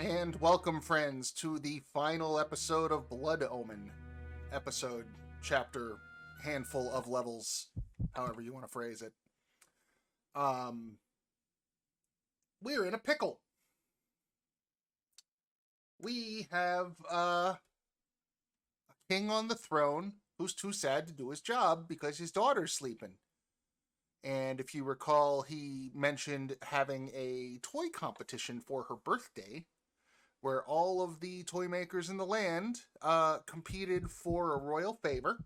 And welcome, friends, to the final episode of Blood Omen. Episode, chapter, handful of levels, however you want to phrase it. We're in a pickle. We have a king on the throne who's too sad to do his job because his daughter's sleeping. And if you recall, he mentioned having a toy competition for her birthday, where all of the toy makers in the land competed for a royal favor.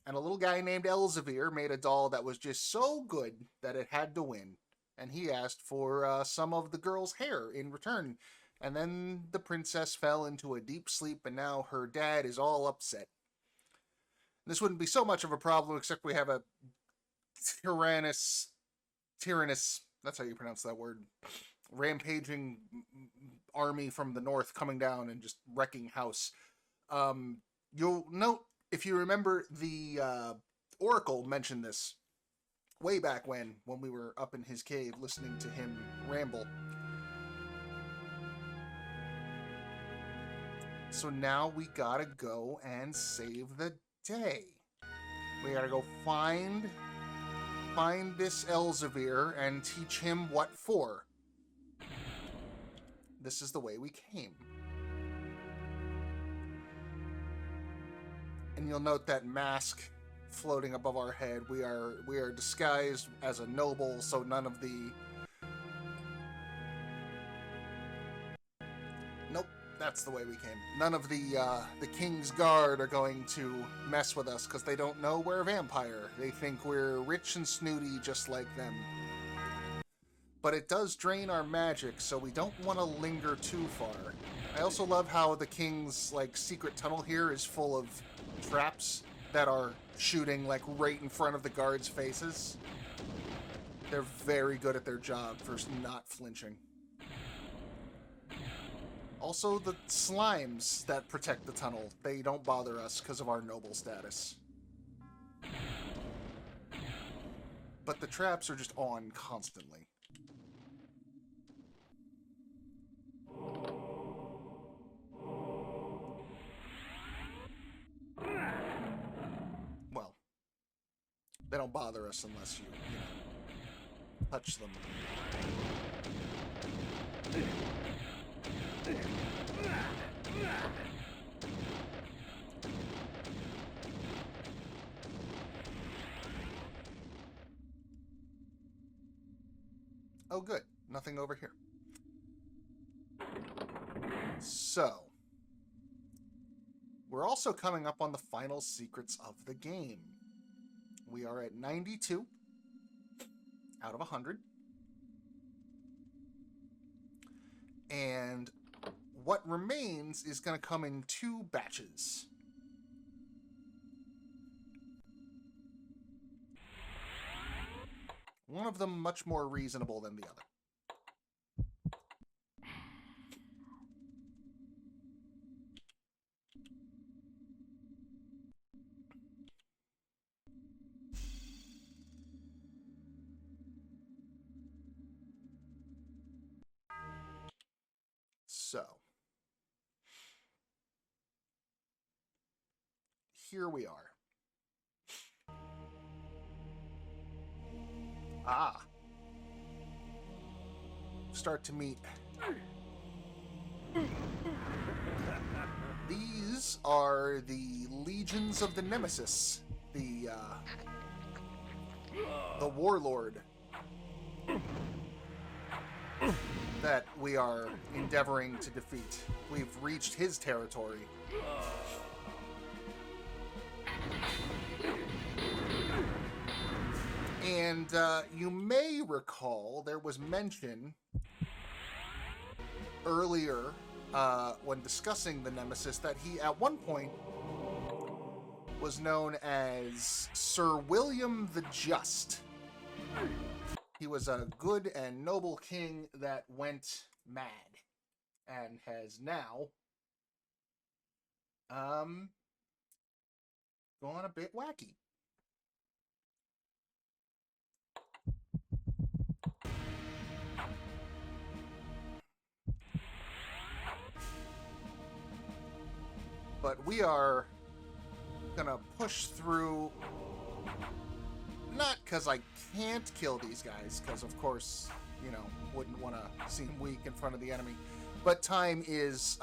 And a little guy named Elzevir made a doll that was just so good that it had to win. And he asked for some of the girl's hair in return. And then the princess fell into a deep sleep, and now her dad is all upset. This wouldn't be so much of a problem, except we have a tyrannous, that's how you pronounce that word, rampaging army from the north coming down and just wrecking house. You'll note, if you remember, the Oracle mentioned this way back when we were up in his cave listening to him ramble. So now we gotta go and save the day. We gotta go find this Elzevir and teach him what for. This is the way we came. And you'll note that mask floating above our head. We are disguised as a noble, so none of the... Nope, that's the way we came. None of the King's Guard are going to mess with us, because they don't know we're a vampire. They think we're rich and snooty just like them. But it does drain our magic, so we don't want to linger too far. I also love how the King's secret tunnel here is full of traps that are shooting right in front of the guards' faces. They're very good at their job for not flinching. Also, the slimes that protect the tunnel, they don't bother us because of our noble status. But the traps are just on constantly. Well, they don't bother us unless you touch them. Oh, good. Nothing over here. So, we're also coming up on the final secrets of the game. We are at 92 out of 100. And what remains is going to come in 2 batches. One of them much more reasonable than the other. So, here we are. Start to meet. These are the legions of the Nemesis, the warlord that we are endeavoring to defeat. We've reached his territory. And you may recall there was mention earlier when discussing the Nemesis that he at one point was known as Sir William the Just. He was a good and noble king that went mad and has now gone a bit wacky. But we are gonna push through, not because I can't kill these guys, because of course, you know, wouldn't want to seem weak in front of the enemy, but time is,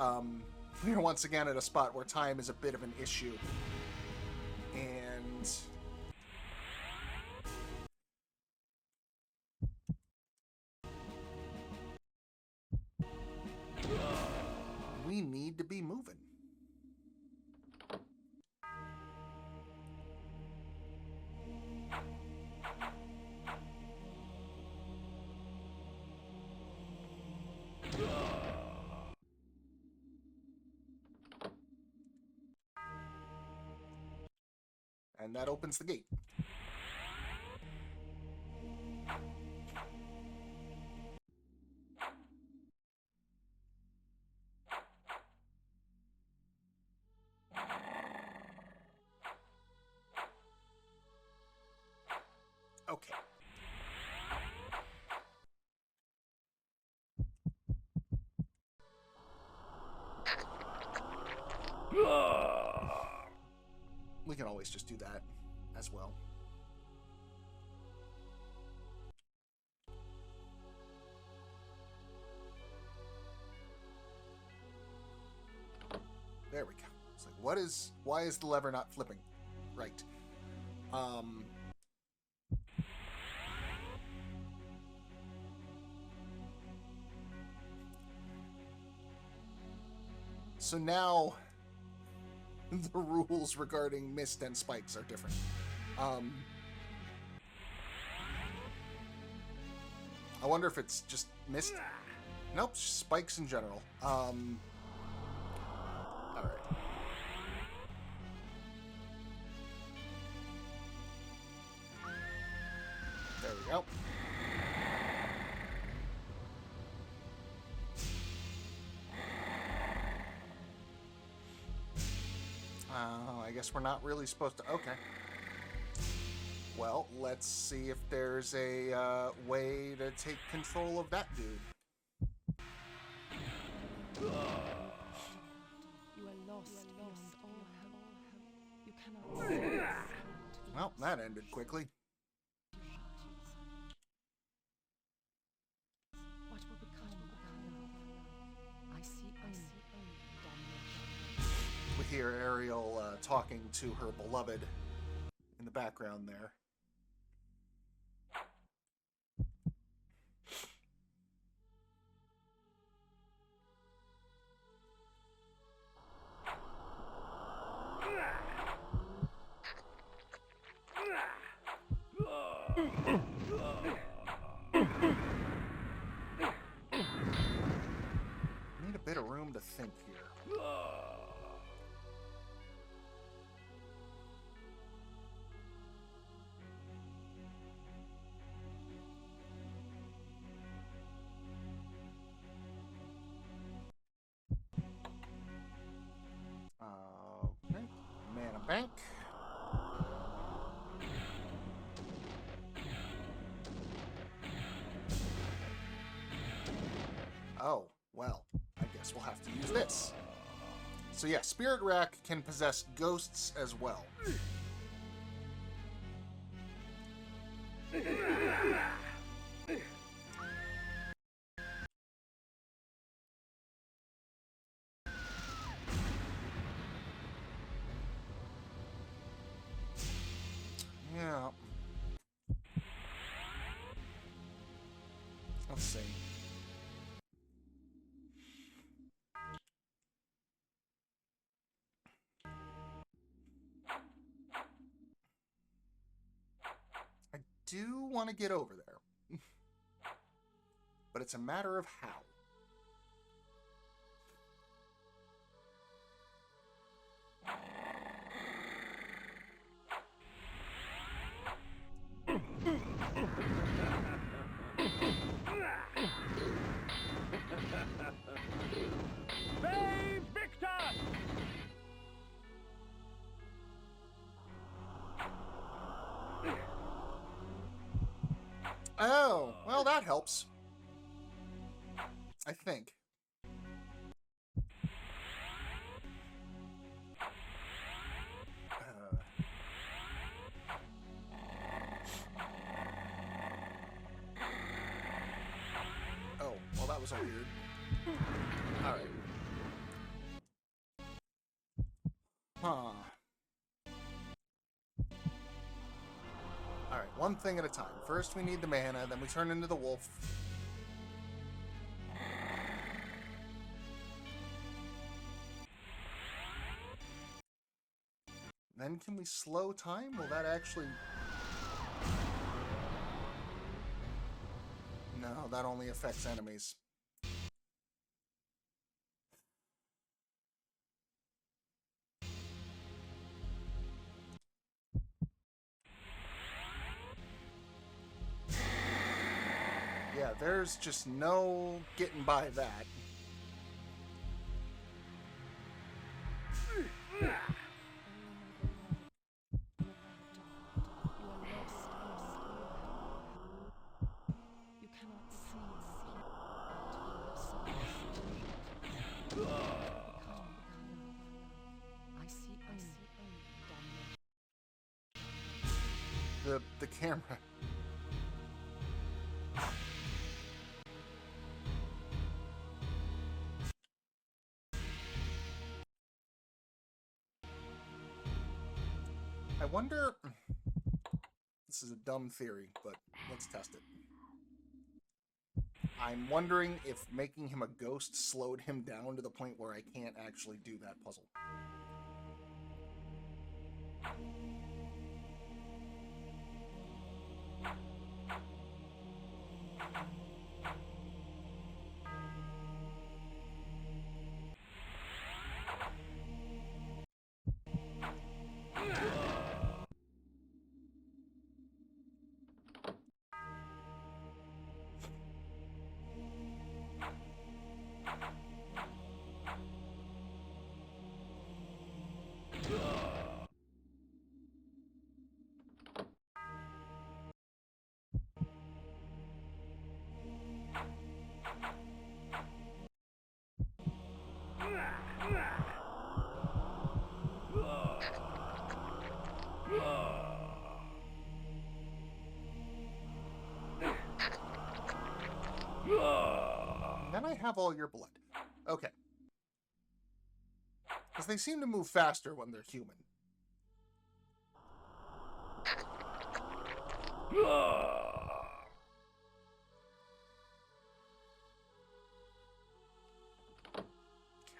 we're once again at a spot where time is a bit of an issue. And we need to be moving. And that opens the gate. Okay. We can always just do that as well. There we go. It's like, why is the lever not flipping? Right. So now the rules regarding mist and spikes are different. I wonder if it's just mist. Nope, spikes in general. All right. There we go. I guess we're not really supposed to... Okay. Well, let's see if there's a way to take control of that dude. You are lost beyond all help. You cannot... Well, that ended quickly. What will become of her now? I see Omen down there. We hear Ariel talking to her beloved in the background there. Need a bit of room to think here. Okay, mana bank. Oh, well, I guess we'll have to use this. So yeah, Spirit Rack can possess ghosts as well. Yeah. Let's see. I do want to get over there. But it's a matter of how. Oh, well, that helps. I think. was weird. Alright. Huh. Alright, one thing at a time. First we need the mana, then we turn into the wolf. Then can we slow time? Will that actually... No, that only affects enemies. Yeah, there's just no getting by that. The camera. I wonder... This is a dumb theory, but let's test it. I'm wondering if making him a ghost slowed him down to the point where I can't actually do that puzzle. Then I have all your blood. Okay. Because they seem to move faster when they're human.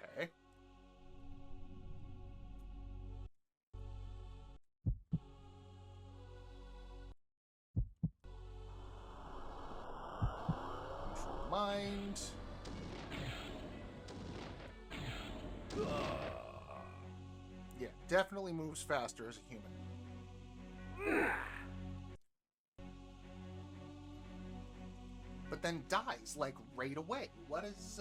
Okay. Control mind. Yeah, definitely moves faster as a human. But then dies, like, right away. What is,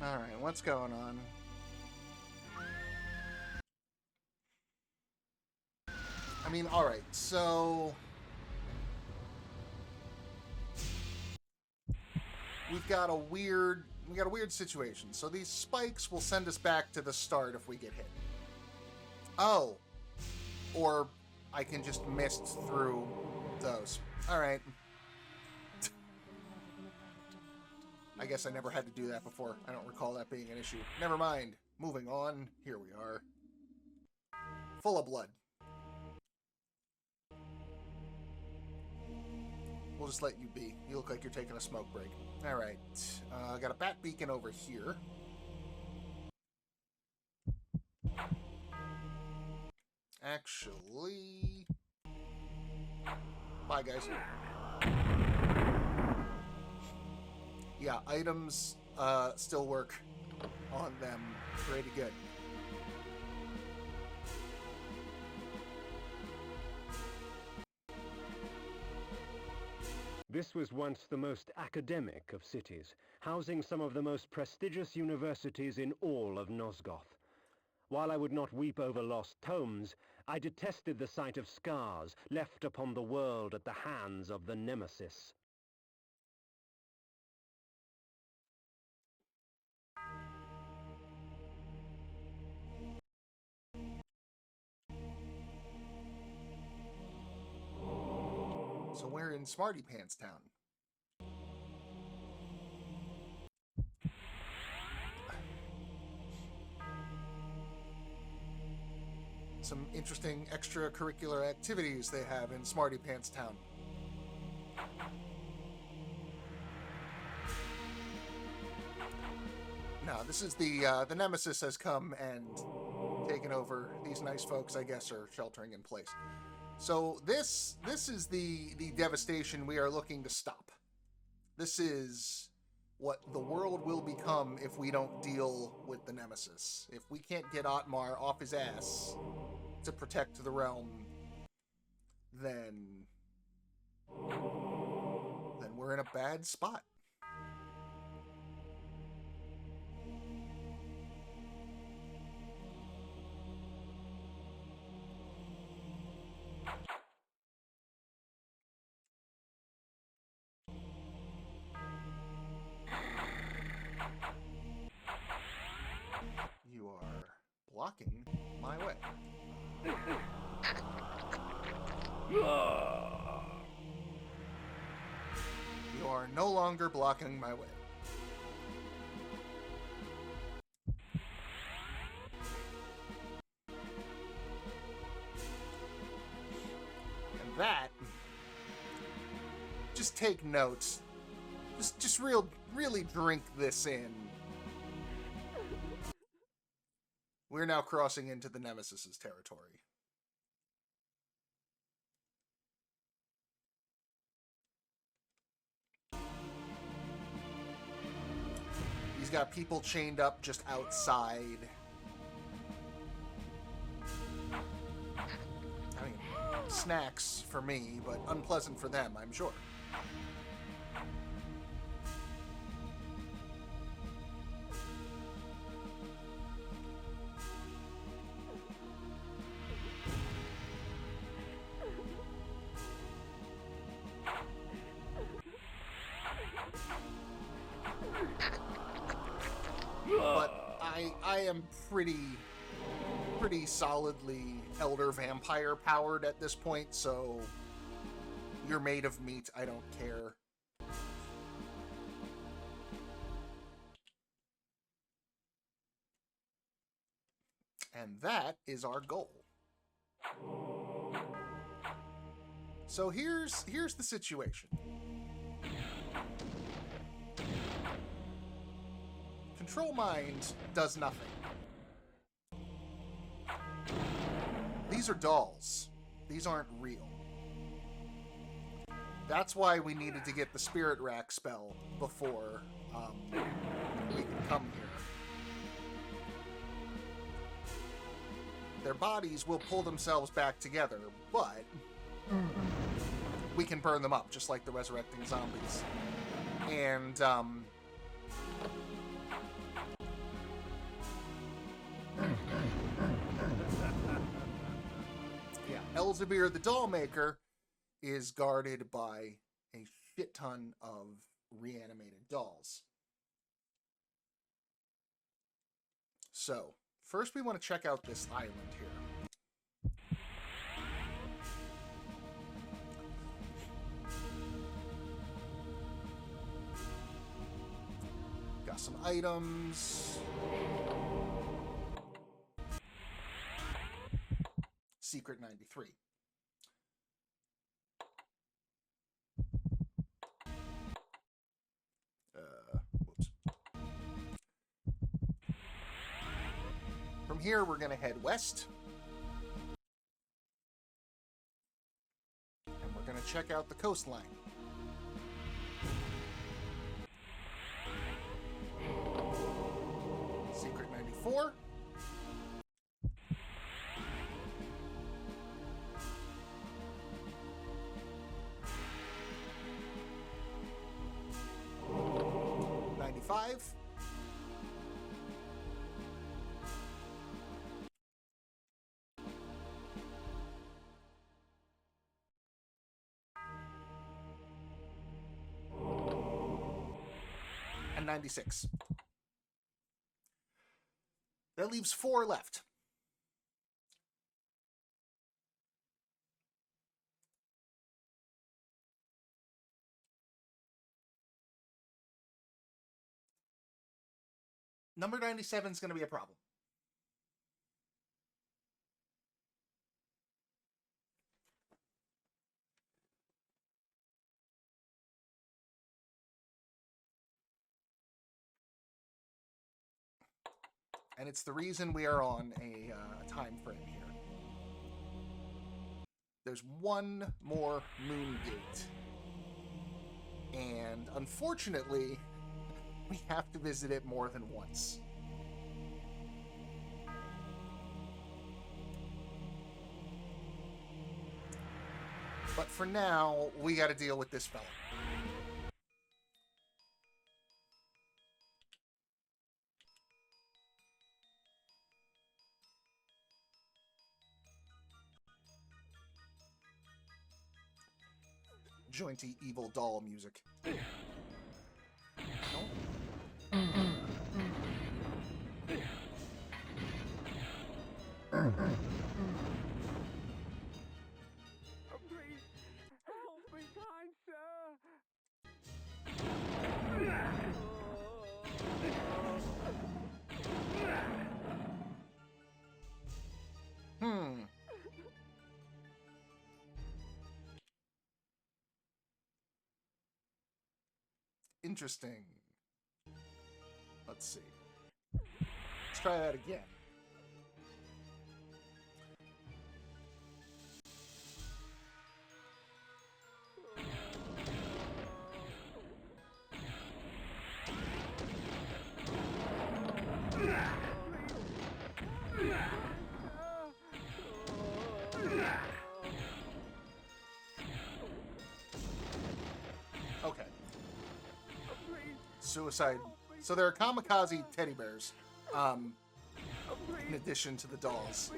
Alright, what's going on? I mean, alright, so... We got a weird situation. So these spikes will send us back to the start if we get hit. Oh. Or I can just mist through those. Alright. I guess I never had to do that before. I don't recall that being an issue. Never mind. Moving on. Here we are. Full of blood. We'll just let you be. You look like you're taking a smoke break. Alright. Got a bat beacon over here. Actually... Bye, guys. Yeah, items still work on them pretty good. This was once the most academic of cities, housing some of the most prestigious universities in all of Nosgoth. While I would not weep over lost tomes, I detested the sight of scars left upon the world at the hands of the Nemesis. So we're in Smarty Pants Town. Some interesting extracurricular activities they have in Smarty Pants Town. No, this is the Nemesis has come and taken over. These nice folks, I guess, are sheltering in place. So this is the devastation we are looking to stop. This is what the world will become if we don't deal with the Nemesis. If we can't get Otmar off his ass to protect the realm, then we're in a bad spot. You are blocking my way. You are no longer blocking my way. And that, just take notes. Just really drink this in. We're now crossing into the Nemesis's territory. He's got people chained up just outside. I mean, snacks for me, but unpleasant for them, I'm sure. But I am pretty solidly elder vampire powered at this point, so you're made of meat, I don't care. And that is our goal. So here's the situation. Control Mind does nothing. These are dolls. These aren't real. That's why we needed to get the Spirit Rack spell before we can come here. Their bodies will pull themselves back together, but we can burn them up, just like the resurrecting zombies. And, yeah, Elzevir the Dollmaker is guarded by a shit ton of reanimated dolls. So, first we want to check out this island here. Got some items. Secret 93. Whoops. From here, we're going to head west. And we're going to check out the coastline. Secret 94. 96. That leaves 4 left. Number 97 is going to be a problem. And it's the reason we are on a time frame here. There's one more moon gate. And unfortunately, we have to visit it more than once. But for now, we got to deal with this fella. Jointy evil doll music. Please, help me, kind sir. Interesting. Let's see. Let's try that again. Okay. Suicide. So there are kamikaze teddy bears, in addition to the dolls.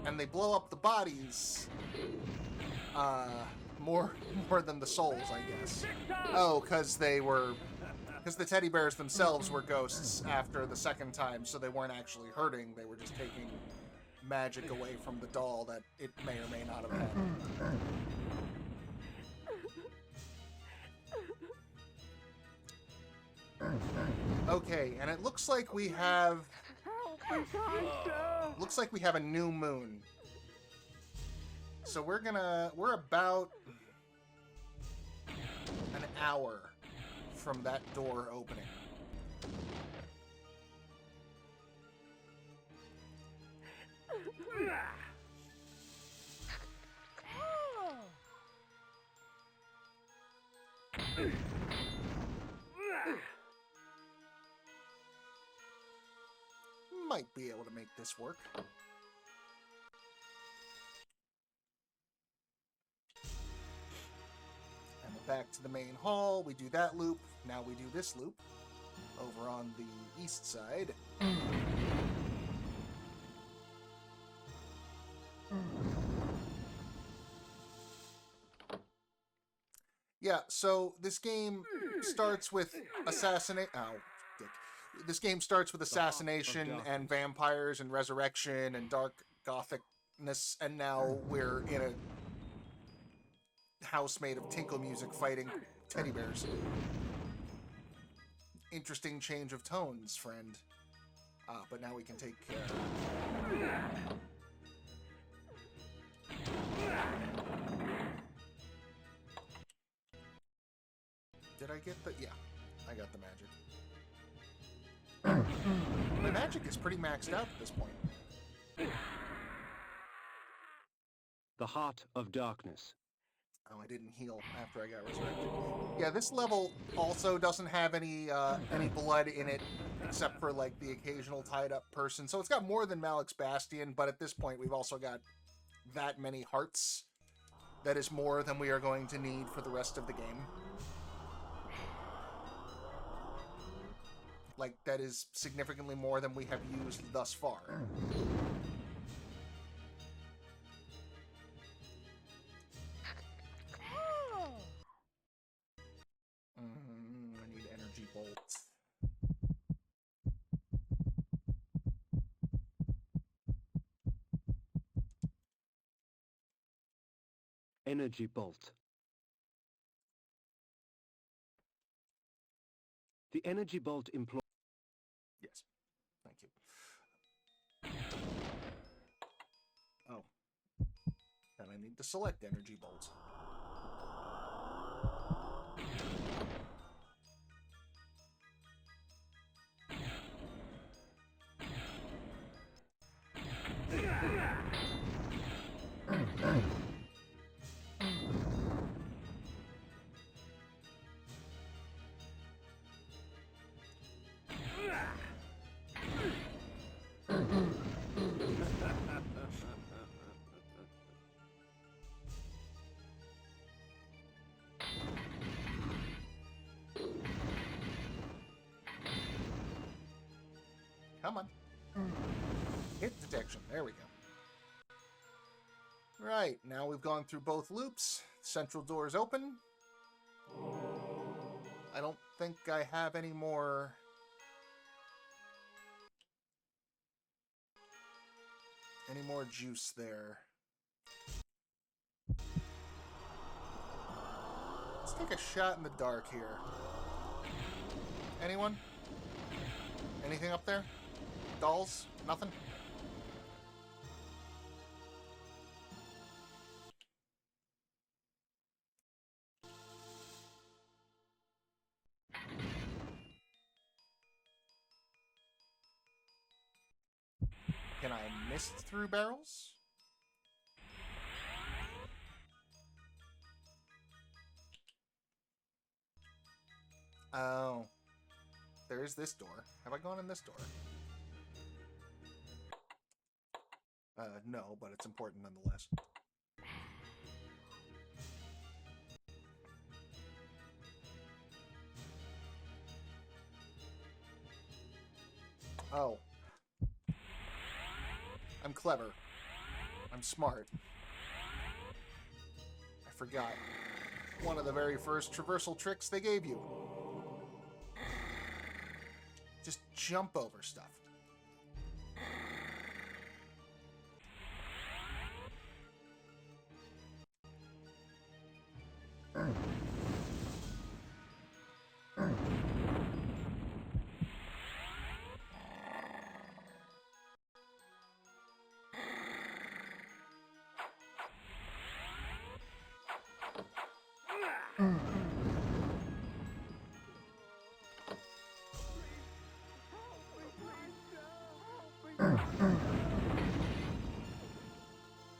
And they blow up the bodies, more than the souls, I guess. Oh, because the teddy bears themselves were ghosts after the second time, so they weren't actually hurting, they were just taking magic away from the doll that it may or may not have had. Okay, and it looks like we have... Looks like we have a new moon. So we're about an hour from that door opening. Might be able to make this work. And we're back to the main hall. We do that loop. Now we do this loop over on the east side. Yeah, so this game starts with assassination. Oh, dick. This game starts with assassination and vampires and resurrection and dark gothicness, and now we're in a house made of tinkle music fighting teddy bears. Interesting change of tones, friend. But now we can take care. Did I get the... Yeah, I got the magic. My magic is pretty maxed out at this point. The Heart of Darkness. Oh, I didn't heal after I got resurrected. Yeah, this level also doesn't have any blood in it, except for, like, the occasional tied-up person. So it's got more than Malik's Bastion, but at this point we've also got that many hearts. That is more than we are going to need for the rest of the game. Like, that is significantly more than we have used thus far. bolt. Energy bolt. The energy bolt employs... Yes. Thank you. Oh. And I need to select energy bolt. Come on. Hit detection. There we go. Right, now we've gone through both loops. Central door's open. I don't think I have any more... juice there. Let's take a shot in the dark here. Anyone? Anything up there? Dolls? Nothing? Can I mist through barrels? Oh. There's this door. Have I gone in this door? No, but it's important nonetheless. Oh. I'm clever. I'm smart. I forgot. One of the very first traversal tricks they gave you. Just jump over stuff.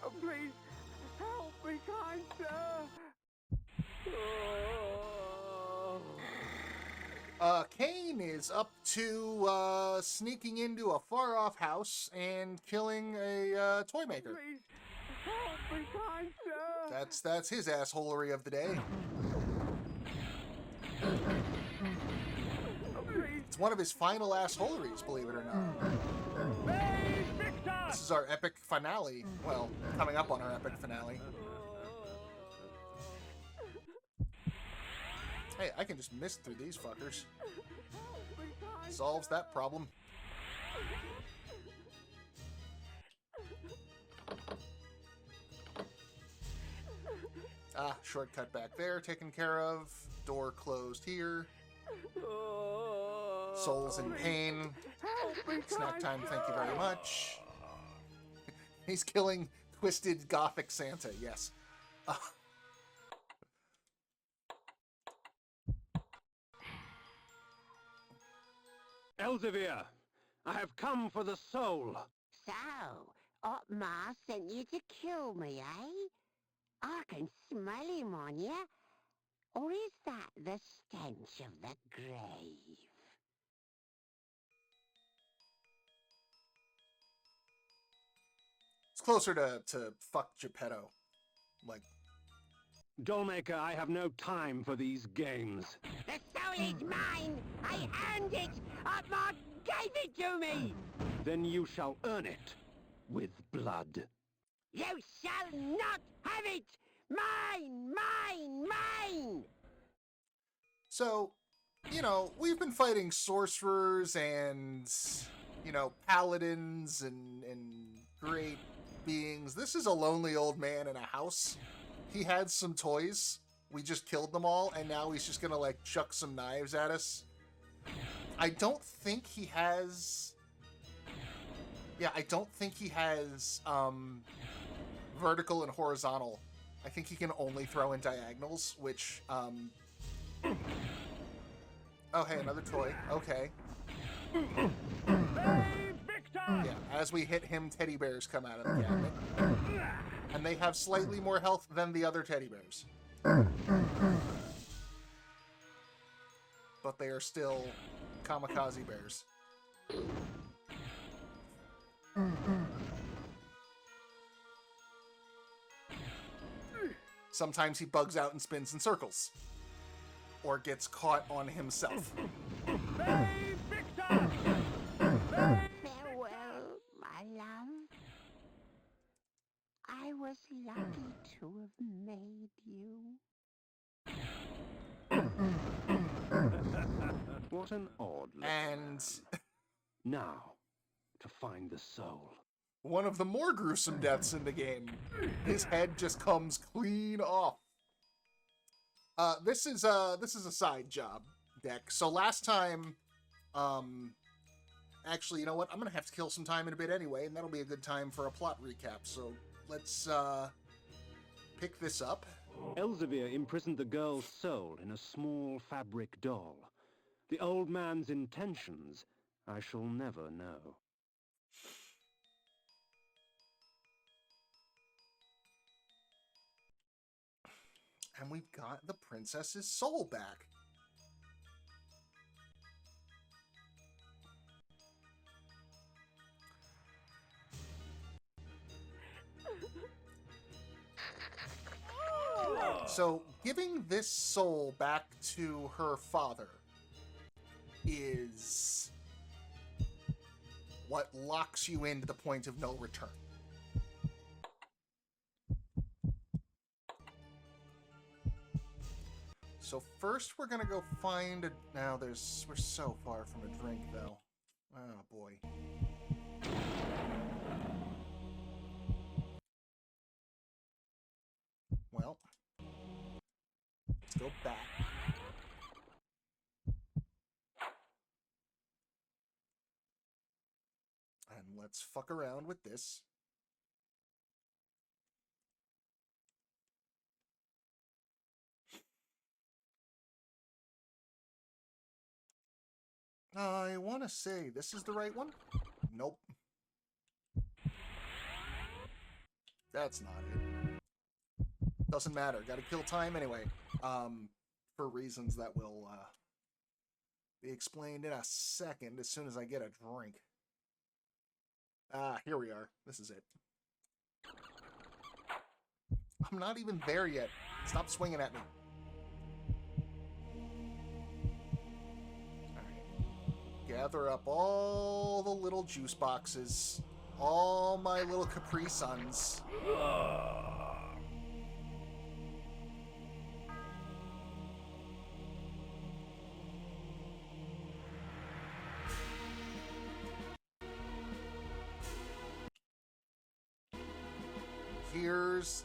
Oh, please, help me, kind sir. Kane is up to sneaking into a far-off house and killing a toy maker. Please, help me, kind sir. That's his assholery of the day. Oh, please. It's one of his final assholeries, believe it or not. This is our epic finale. Well, coming up on our epic finale. Hey, I can just mist through these fuckers. Solves that problem. Ah, shortcut back there, taken care of. Door closed here. Soul's in pain. Snack time, thank you very much. He's killing Twisted Gothic Santa, yes. Elzevir, I have come for the soul. So, Otmar sent you to kill me, eh? I can smell him on you. Or is that the stench of the grave? It's closer to fuck Geppetto. Like, Dollmaker, I have no time for these games. The soul is mine! I earned it! Otmar gave it to me! Then you shall earn it with blood. You shall not have it! Mine! Mine! Mine! so, you know, we've been fighting sorcerers and, you know, paladins and great beings. This is a lonely old man in a house. He had some toys. We just killed them all, and now he's just gonna, like, chuck some knives at us. I don't think he has... Yeah, I don't think he has, vertical and horizontal. I think he can only throw in diagonals, which, Oh, hey, another toy. Okay. Yeah, as we hit him, teddy bears come out of the cabinet. And they have slightly more health than the other teddy bears. But they are still kamikaze bears. Sometimes he bugs out and spins in circles. Or gets caught on himself. Farewell, my love. I was lucky to have made you. What an odd little And man. Now, to find the soul. one of the more gruesome deaths in the game. His head just comes clean off. This is a side job deck. So last time, actually, you know what? I'm gonna have to kill some time in a bit anyway, and that'll be a good time for a plot recap. So let's pick this up. Elzevir imprisoned the girl's soul in a small fabric doll. The old man's intentions, I shall never know. And we've got the princess's soul back. So, giving this soul back to her father is what locks you into the point of no return. So first we're gonna go find a... Now we're so far from a drink though. Oh boy. Well, let's go back. And let's fuck around with this. I want to say this is the right one. Nope. That's not it. Doesn't matter. Gotta kill time anyway. For reasons that will be explained in a second as soon as I get a drink. Ah, here we are. This is it. I'm not even there yet. Stop swinging at me. Gather up all the little juice boxes, all my little Capri Suns.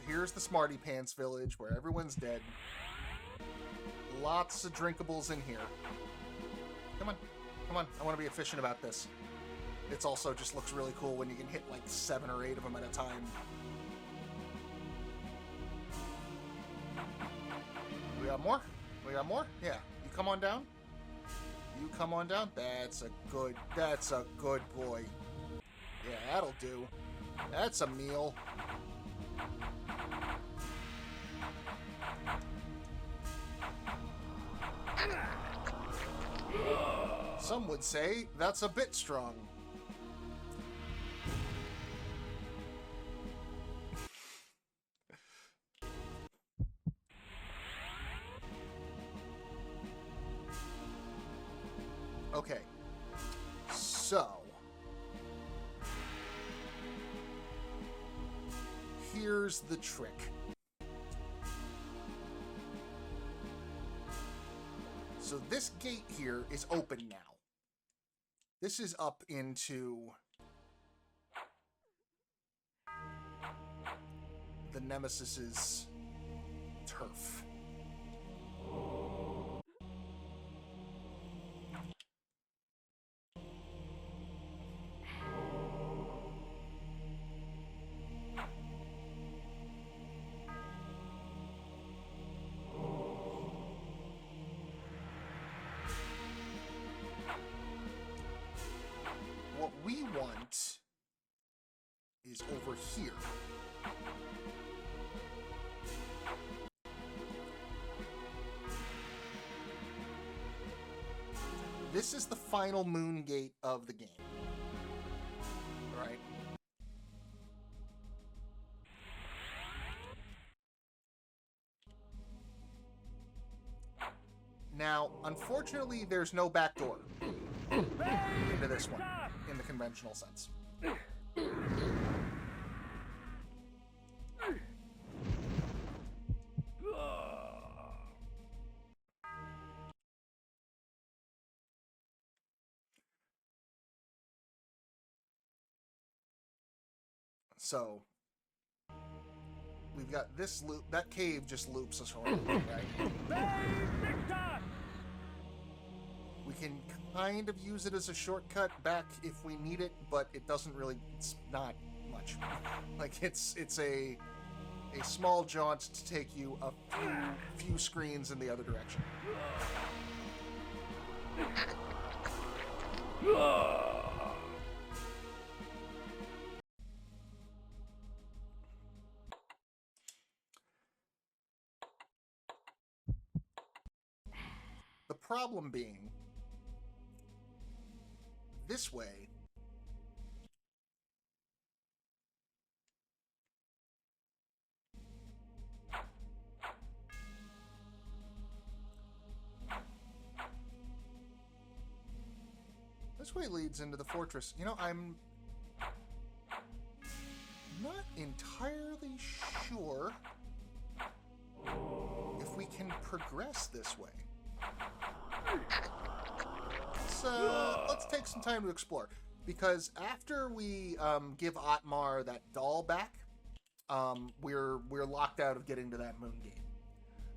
Here's the Smarty Pants village where everyone's dead. Lots of drinkables in here. Come on. Come on, I want to be efficient about this. It's also just looks really cool when you can hit like 7 or 8 of them at a time. We got more? We got more? Yeah. You come on down? You come on down? That's a good boy. Yeah, that'll do. That's a meal. Some would say that's a bit strong. Okay. So, here's the trick. So this gate here is open now. This is up into the Nemesis's turf. What we want is over here. This is the final moon gate of the game. Right? Now, unfortunately, there's no back door into this one, in the conventional sense. So, we've got this loop. That cave just loops us around, right? We can kind of use it as a shortcut back if we need it, but it doesn't really. It's not much. Like it's a small jaunt to take you a few screens in the other direction. The problem being, this way, this way leads into the fortress. You know, I'm not entirely sure if we can progress this way. Let's take some time to explore, because after we give Otmar that doll back, we're locked out of getting to that moon gate.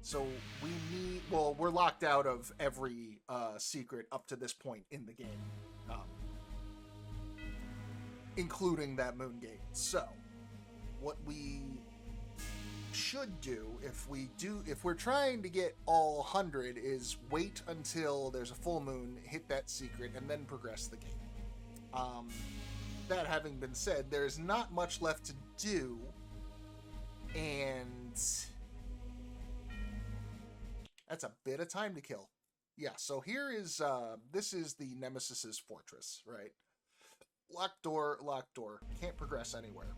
So we need, well, we're locked out of every secret up to this point in the game, including that moon gate. So what we should do if we're trying to get all 100 is wait until there's a full moon, hit that secret, and then progress the game. That having been said, there's not much left to do, and that's a bit of time to kill. Yeah, so here is this is the Nemesis's fortress, right? Locked door, can't progress anywhere.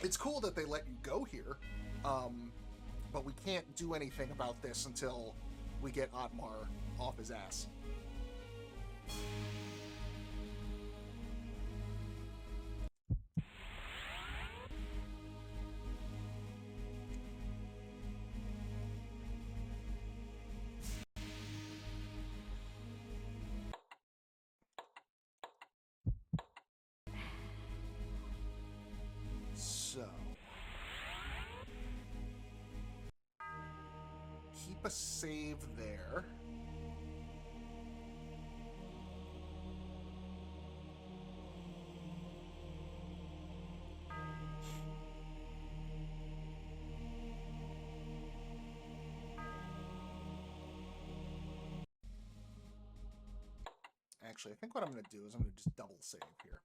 It's cool that they let you go here, but we can't do anything about this until we get Otmar off his ass. So, keep a save there. Actually, I think what I'm going to do is I'm going to just double save here.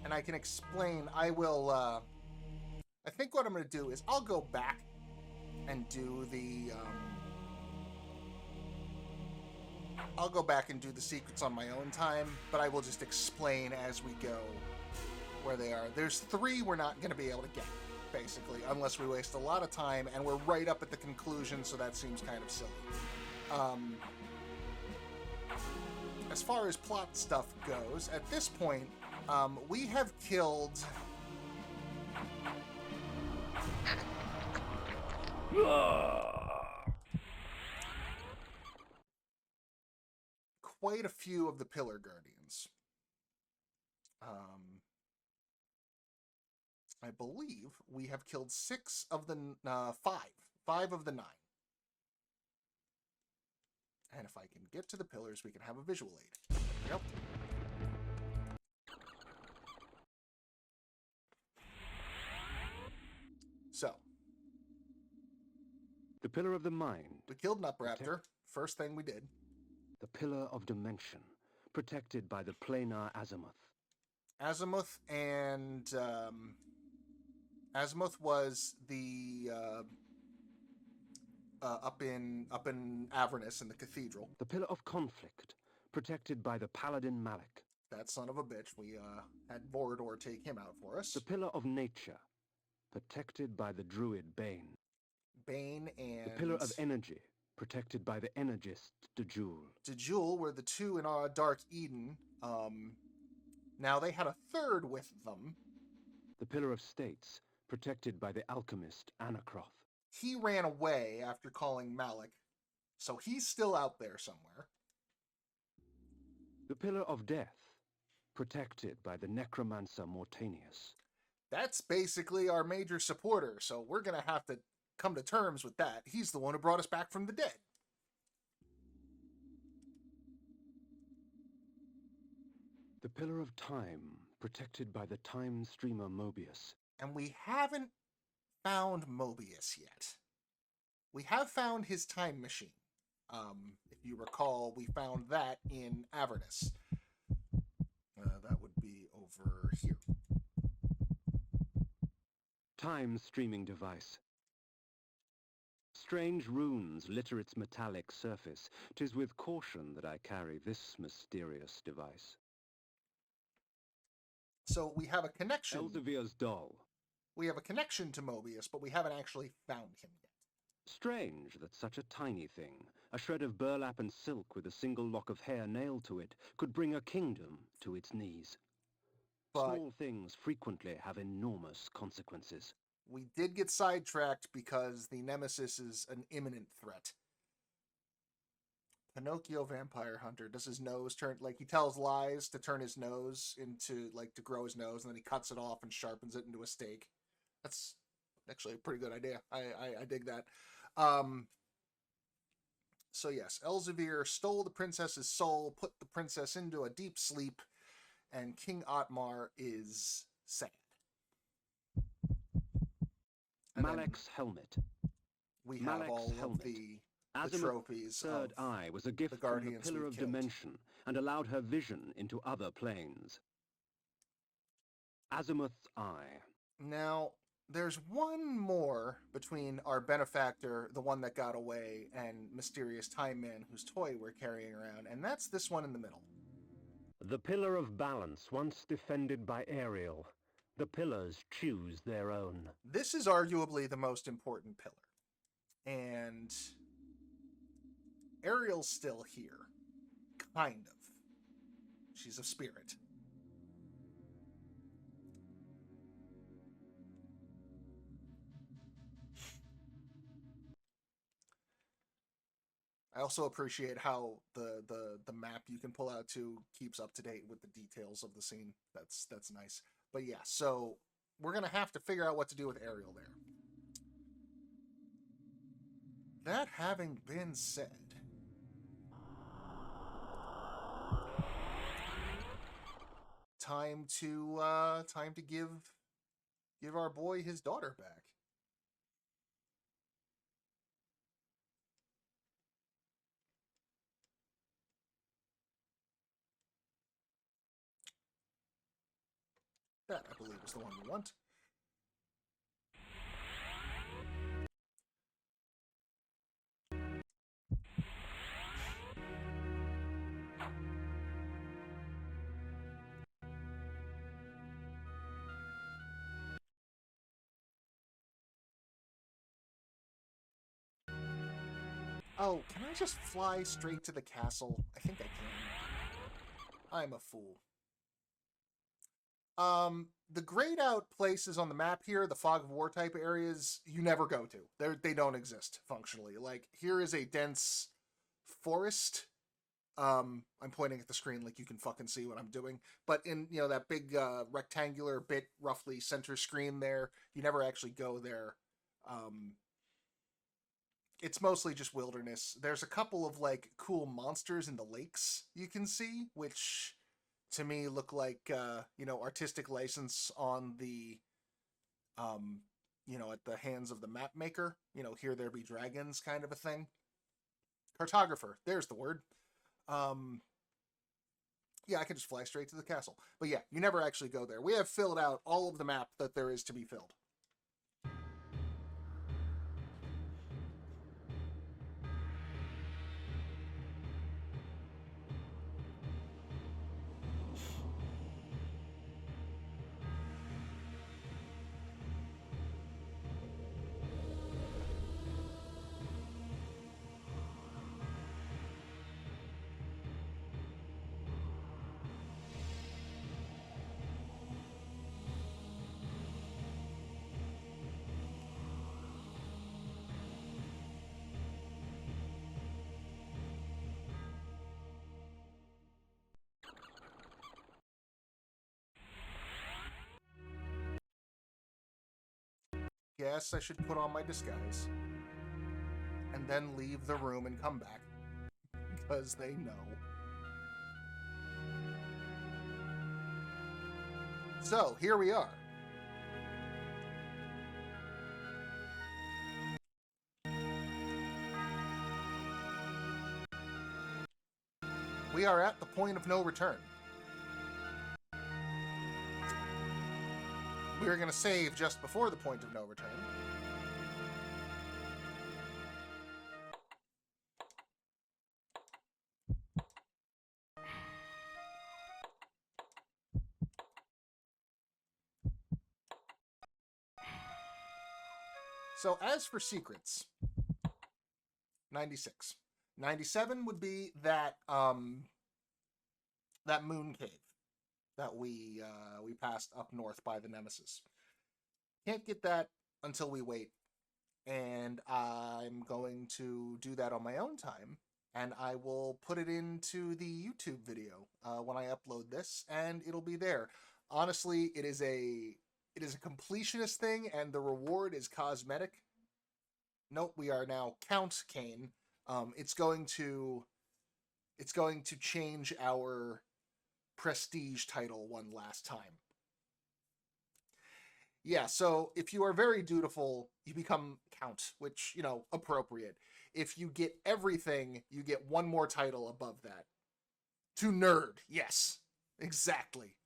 And I can explain, I think what I'm going to do is I'll go back and do the, I'll go back and do the secrets on my own time, but I will just explain as we go where they are. There's 3 we're not going to be able to get. basically, unless we waste a lot of time, and we're right up at the conclusion, so that seems kind of silly. As far as plot stuff goes, at this point, we have killed... quite a few of the Pillar Guardians. I believe we have killed 6 of the... 5 of the 9. And if I can get to the pillars, we can have a visual aid. Yep. So. The Pillar of the Mind. We killed Nupraptor. First thing we did. The Pillar of Dimension, protected by the planar Azimuth. Azimuth and... Azimuth was the... up in Avernus in the cathedral. The Pillar of Conflict, protected by the Paladin Malik. That son of a bitch. We had Vorador take him out for us. The Pillar of Nature, protected by the Druid Bane. Bane and... The Pillar of Energy, protected by the Energist Dejul. Dejul were the 2 in our Dark Eden. Now they had a third with them. The Pillar of States, protected by the alchemist Anacroth. He ran away after calling Malik, so he's still out there somewhere. The Pillar of Death, protected by the necromancer Mortanius. That's basically our major supporter, so we're going to have to come to terms with that. He's the one who brought us back from the dead. The Pillar of Time, protected by the time streamer Mobius. And we haven't found Mobius yet. We have found his time machine. If you recall, we found that in Avernus. That would be over here. Time streaming device. Strange runes litter its metallic surface. 'Tis with caution that I carry this mysterious device. So we have a connection. Elsevier's doll. We have a connection to Mobius, but we haven't actually found him yet. Strange that such a tiny thing, a shred of burlap and silk with a single lock of hair nailed to it, could bring a kingdom to its knees. But small things frequently have enormous consequences. we did get sidetracked because the Nemesis is an imminent threat. Pinocchio Vampire Hunter, does his nose turn, like, he tells lies to turn his nose into, like, to grow his nose, and then he cuts it off and sharpens it into a stake. That's actually a pretty good idea. I dig that. So yes, Elzevir stole the princess's soul, put the princess into a deep sleep, and King Otmar is sad. And then Malek's helmet. we have Malek's all helmet. of the Azimuth's trophies third of eye was a gift from the Guardians Pillar we of killed. Dimension and allowed her vision into other planes. Azimuth's eye. Now, there's one more between our benefactor, the one that got away, and Mysterious Time Man, whose toy we're carrying around, and that's this one in the middle. The Pillar of Balance, once defended by Ariel. The pillars choose their own. This is arguably the most important pillar. And Ariel's still here. Kind of. She's a spirit. I also appreciate how the map you can pull out too keeps up to date with the details of the scene. That's nice. But yeah, so we're gonna have to figure out what to do with Ariel there. That having been said, time to give our boy his daughter back. That, I believe, is the one we want. Oh, can I just fly straight to the castle? I think I can. I'm a fool. The grayed out places on the map here, the fog of war type areas, you never go to. They don't exist functionally. Like, here is a dense forest. I'm pointing at the screen like you can fucking see what I'm doing. But in, you know, that big rectangular bit, roughly center screen there, you never actually go there. It's mostly just wilderness. There's a couple of, like, cool monsters in the lakes you can see, which to me look like, you know, artistic license on the, you know, at the hands of the map maker. You know, here there be dragons kind of a thing. Cartographer, there's the word. Yeah, I can just fly straight to the castle. But yeah, you never actually go there. We have filled out all of the map that there is to be filled. Yes, I should put on my disguise. And then leave the room and come back. Because they know. So, here we are. We are at the point of no return. We are going to save just before the point of no return. So as for secrets, 96. 97 would be that that moon cave that we passed up north by the Nemesis. Can't get that until we wait, and I'm going to do that on my own time, and I will put it into the YouTube video when I upload this, and it'll be there. Honestly, it is a completionist thing, and the reward is cosmetic. Nope, we are now Count Kane. It's going to change our prestige title one last time. Yeah, so if you are very dutiful, you become Count, which, you know, appropriate. If you get everything, you get one more title above that. To Nerd, yes, exactly.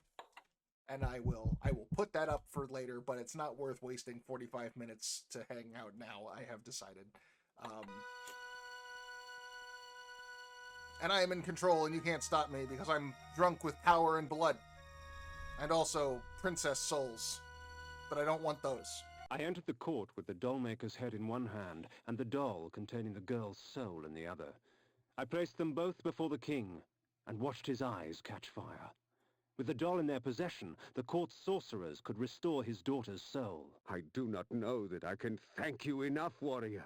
And I will put that up for later, but it's not worth wasting 45 minutes to hang out now, I have decided. And I am in control, and you can't stop me because I'm drunk with power and blood. And also princess souls. But I don't want those. I entered the court with the dollmaker's head in one hand and the doll containing the girl's soul in the other. I placed them both before the king and watched his eyes catch fire. With the doll in their possession, the court's sorcerers could restore his daughter's soul. I do not know that I can thank you enough, warrior.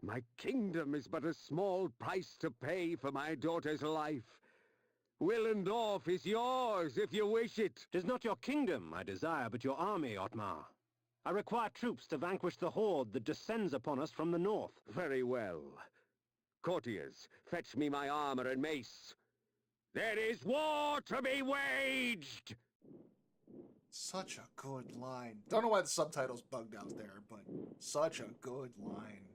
My kingdom is but a small price to pay for my daughter's life. Willendorf is yours if you wish it. 'Tis not your kingdom I desire, but your army, Otmar. I require troops to vanquish the horde that descends upon us from the north. Very well. Courtiers, fetch me my armor and mace. There is war to be waged! Such a good line. Don't know why the subtitle's bugged out there, but such a good line.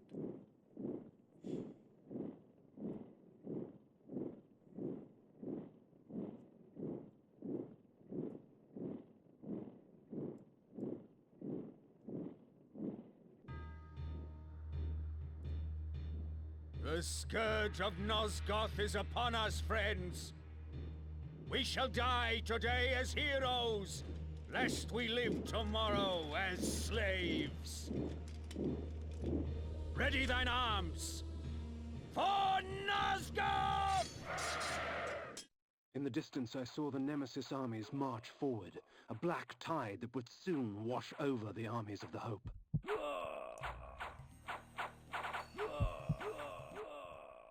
The scourge of Nosgoth is upon us, friends. We shall die today as heroes, lest we live tomorrow as slaves. Ready thine arms, For Nosgoth! In the distance, I saw the Nemesis armies march forward, a black tide that would soon wash over the armies of the Hope.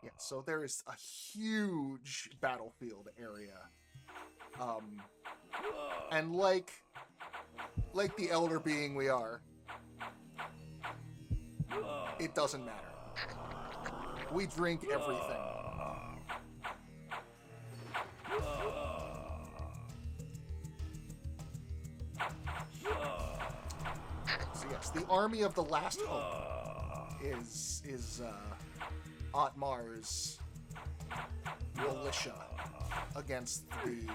Yeah, so there is a huge battlefield area. And like the elder being we are, it doesn't matter. We drink everything. So yes, the army of the last hope is Otmar's militia against the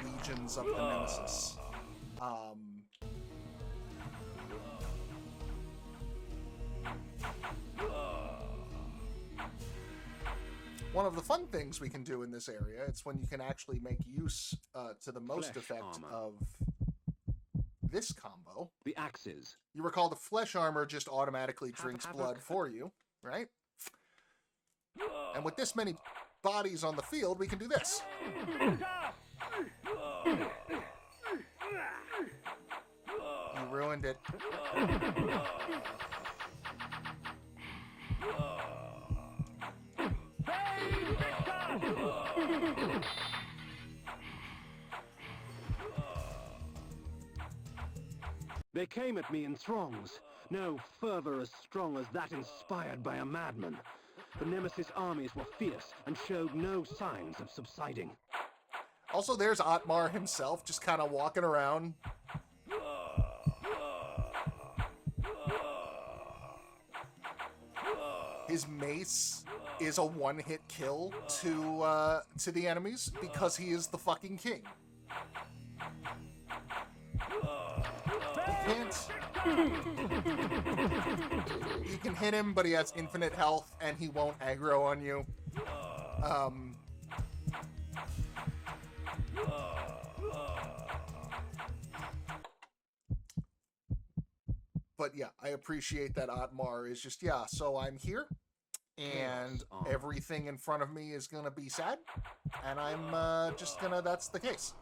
legions of the Nemesis. One of the fun things we can do in this area, it's when you can actually make use to the most Flesh effect armor. of this combo. The axes. You recall the flesh armor just automatically drinks have blood a- for you, right? And with this many bodies on the field, we can do this. You ruined it. They came at me in throngs. No fervor as strong as that inspired by a madman. The Nemesis armies were fierce and showed no signs of subsiding. Also, there's Otmar himself, just kind of walking around. His mace is a one-hit kill to the enemies because he is the fucking king. You can't. You can hit him, but he has infinite health, and he won't aggro on you. But yeah, I appreciate that Otmar is just, yeah, so I'm here, and everything in front of me is gonna be sad, and I'm just gonna, that's the case.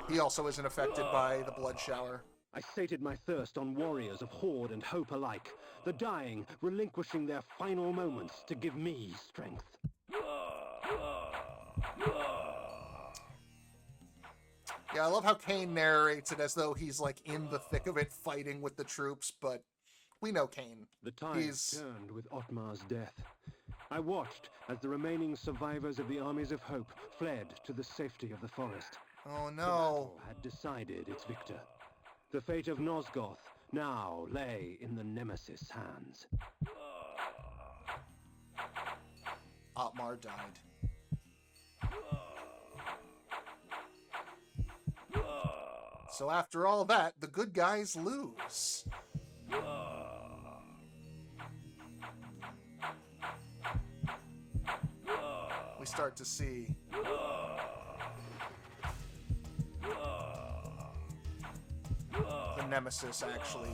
He also isn't affected by the blood shower. I sated my thirst on warriors of Horde and Hope alike, the dying relinquishing their final moments to give me strength. Yeah, I love how Kane narrates it as though he's like in the thick of it fighting with the troops, but we know Kane. The tide He's- turned with Otmar's death. I watched as the remaining survivors of the armies of Hope fled to the safety of the forest. Oh The no. battle had decided its victor. The fate of Nosgoth now lay in the Nemesis' hands. Otmar died. So after all that, the good guys lose. We start to see the Nemesis actually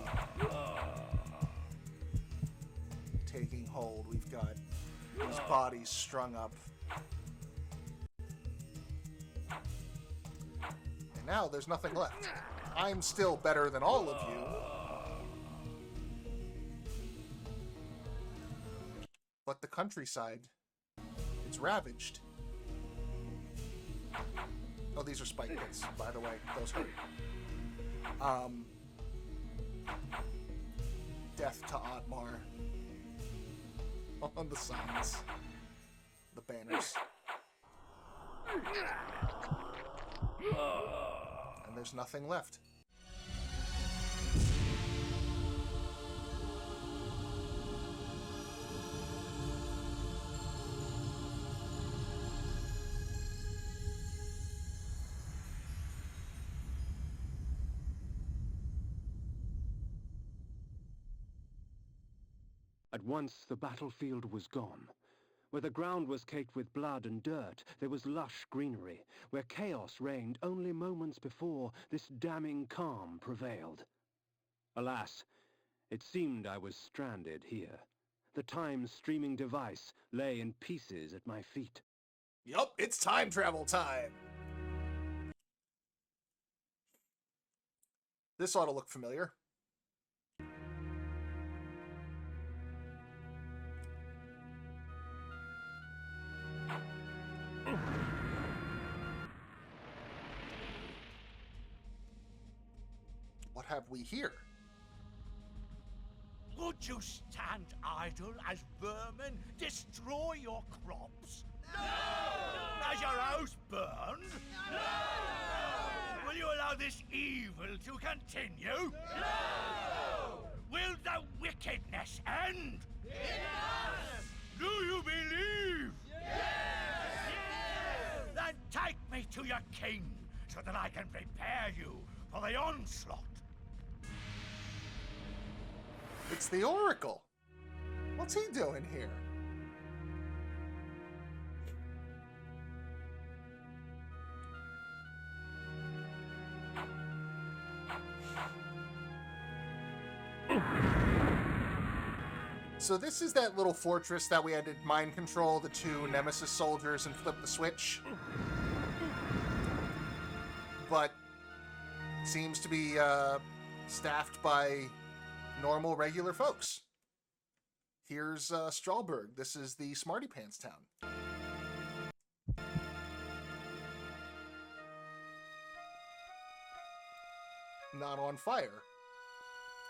taking hold. We've got these bodies strung up. And now there's nothing left. I'm still better than all of you. But the countryside, it's ravaged. Oh, these are spike hits, by the way. Those hurt. Death to Otmar. On the signs. The banners. And there's nothing left. At once the battlefield was gone. Where the ground was caked with blood and dirt, there was lush greenery. Where chaos reigned only moments before, this damning calm prevailed. Alas, It seemed I was stranded here. The time-streaming device lay in pieces at my feet. Yup, it's time travel time. This ought to look familiar. What have we here? Would you stand idle as vermin destroy your crops? No! Has your house burned? No! Will you allow this evil to continue? No! Will the wickedness end? Yes! Do you believe? Yes! Then take me to your king, so that I can prepare you for the onslaught. It's the Oracle. What's he doing here? So this is that little fortress that we had to mind control the two Nemesis soldiers and flip the switch. But seems to be staffed by normal, regular folks. Here's Strawberg. This is the Smarty Pants town. Not on fire.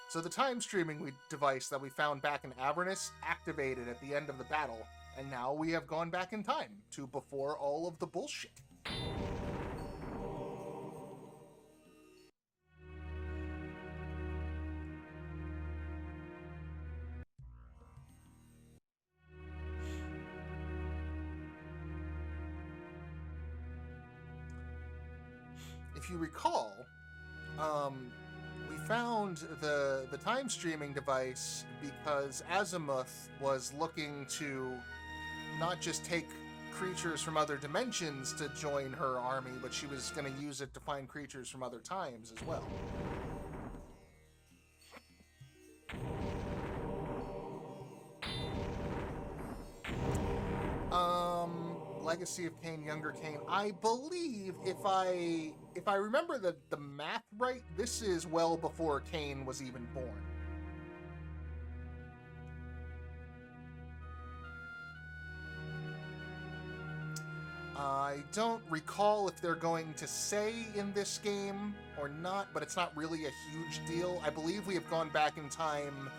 So the time streaming device that we found back in Avernus activated at the end of the battle, and now we have gone back in time to before all of the bullshit. If you recall, we found the time streaming device because Azimuth was looking to not just take creatures from other dimensions to join her army, but she was going to use it to find creatures from other times as well. Legacy of Cain, Younger Cain. I believe if I remember the math right, this is well before Cain was even born. I don't recall if they're going to say in this game or not, but it's not really a huge deal. I believe we have gone back in time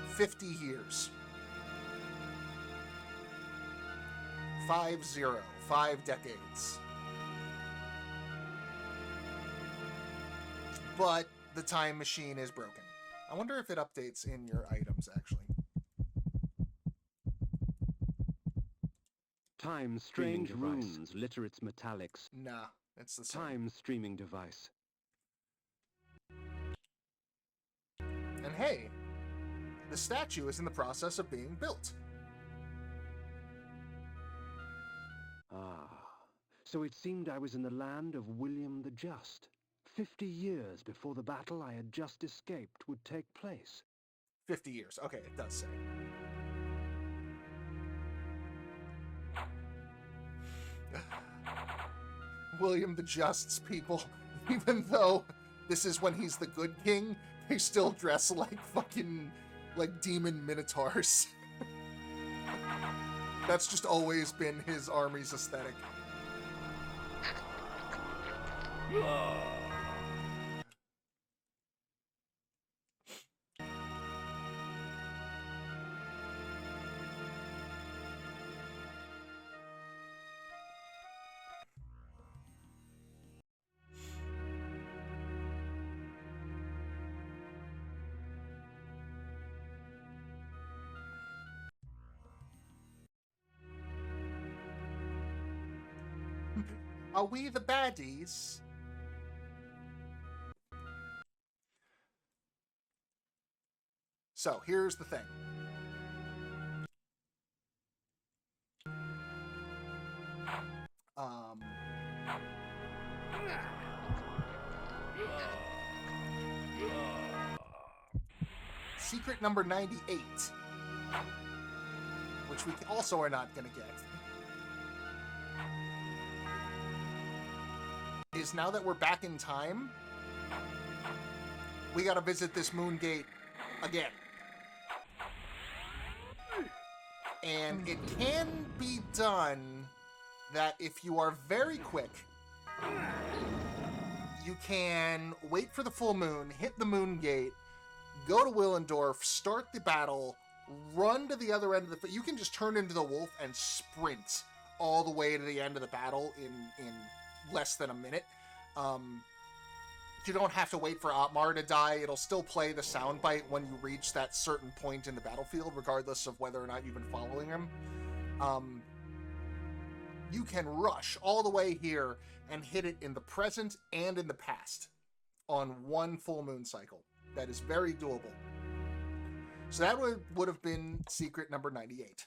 50 years. 5-0, 5 decades. But the time machine is broken. I wonder if it updates in your items, actually. Time strange runes litter its metallics. Nah, it's the same. Time streaming device. And hey, the statue is in the process of being built. Ah, so it seemed I was in the land of William the Just. 50 years before the battle I had just escaped would take place. 50 years. Okay, it does say. William the Just's people, even though this is when he's the good king, they still dress like fucking, like demon minotaurs. That's just always been his army's aesthetic. Are we the baddies? So, here's the thing. secret number 98, which we also are not going to get, is now that we're back in time, we got to visit this moon gate again. And it can be done that if you are very quick, you can wait for the full moon, hit the moon gate, go to Willendorf, start the battle, run to the other end of the... You can just turn into the wolf and sprint all the way to the end of the battle in less than a minute. You don't have to wait for Otmar to die. It'll still play the soundbite when you reach that certain point in the battlefield, regardless of whether or not you've been following him. You can rush all the way here and hit it in the present and in the past on one full moon cycle. That is very doable. So that would have been secret number 98.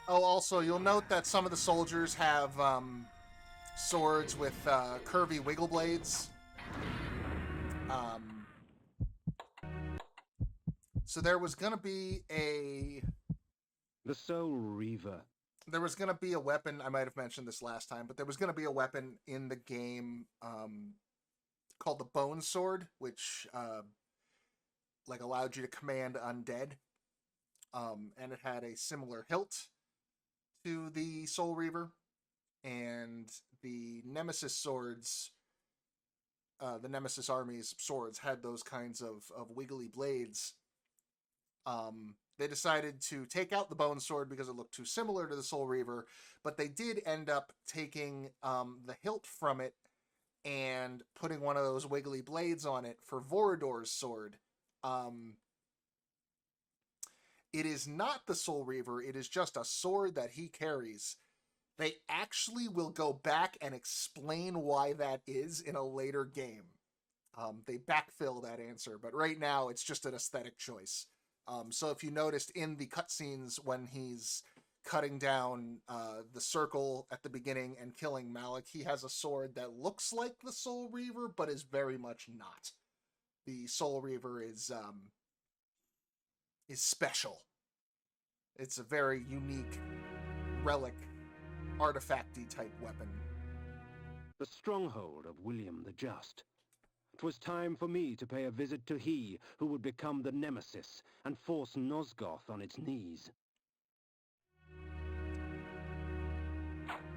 Oh, also, you'll note that some of the soldiers have swords with curvy wiggle blades. So there was going to be The Soul Reaver. There was going to be a weapon, I might have mentioned this last time, but there was going to be a weapon in the game called the Bone Sword, which like allowed you to command undead. And it had a similar hilt to the Soul Reaver, and the Nemesis swords, the Nemesis army's swords had those kinds of wiggly blades. They decided to take out the Bone Sword because it looked too similar to the Soul Reaver, but they did end up taking the hilt from it and putting one of those wiggly blades on it for Vorador's sword. It is not the Soul Reaver, it is just a sword that he carries. They actually will go back and explain why that is in a later game. They backfill that answer, but right now it's just an aesthetic choice. So if you noticed in the cutscenes when he's cutting down the circle at the beginning and killing Malik, he has a sword that looks like the Soul Reaver, but is very much not. The Soul Reaver is special. It's a very unique relic, artifacty type weapon. The stronghold of William the Just. It was time for me to pay a visit to he who would become the Nemesis and force Nosgoth on its knees.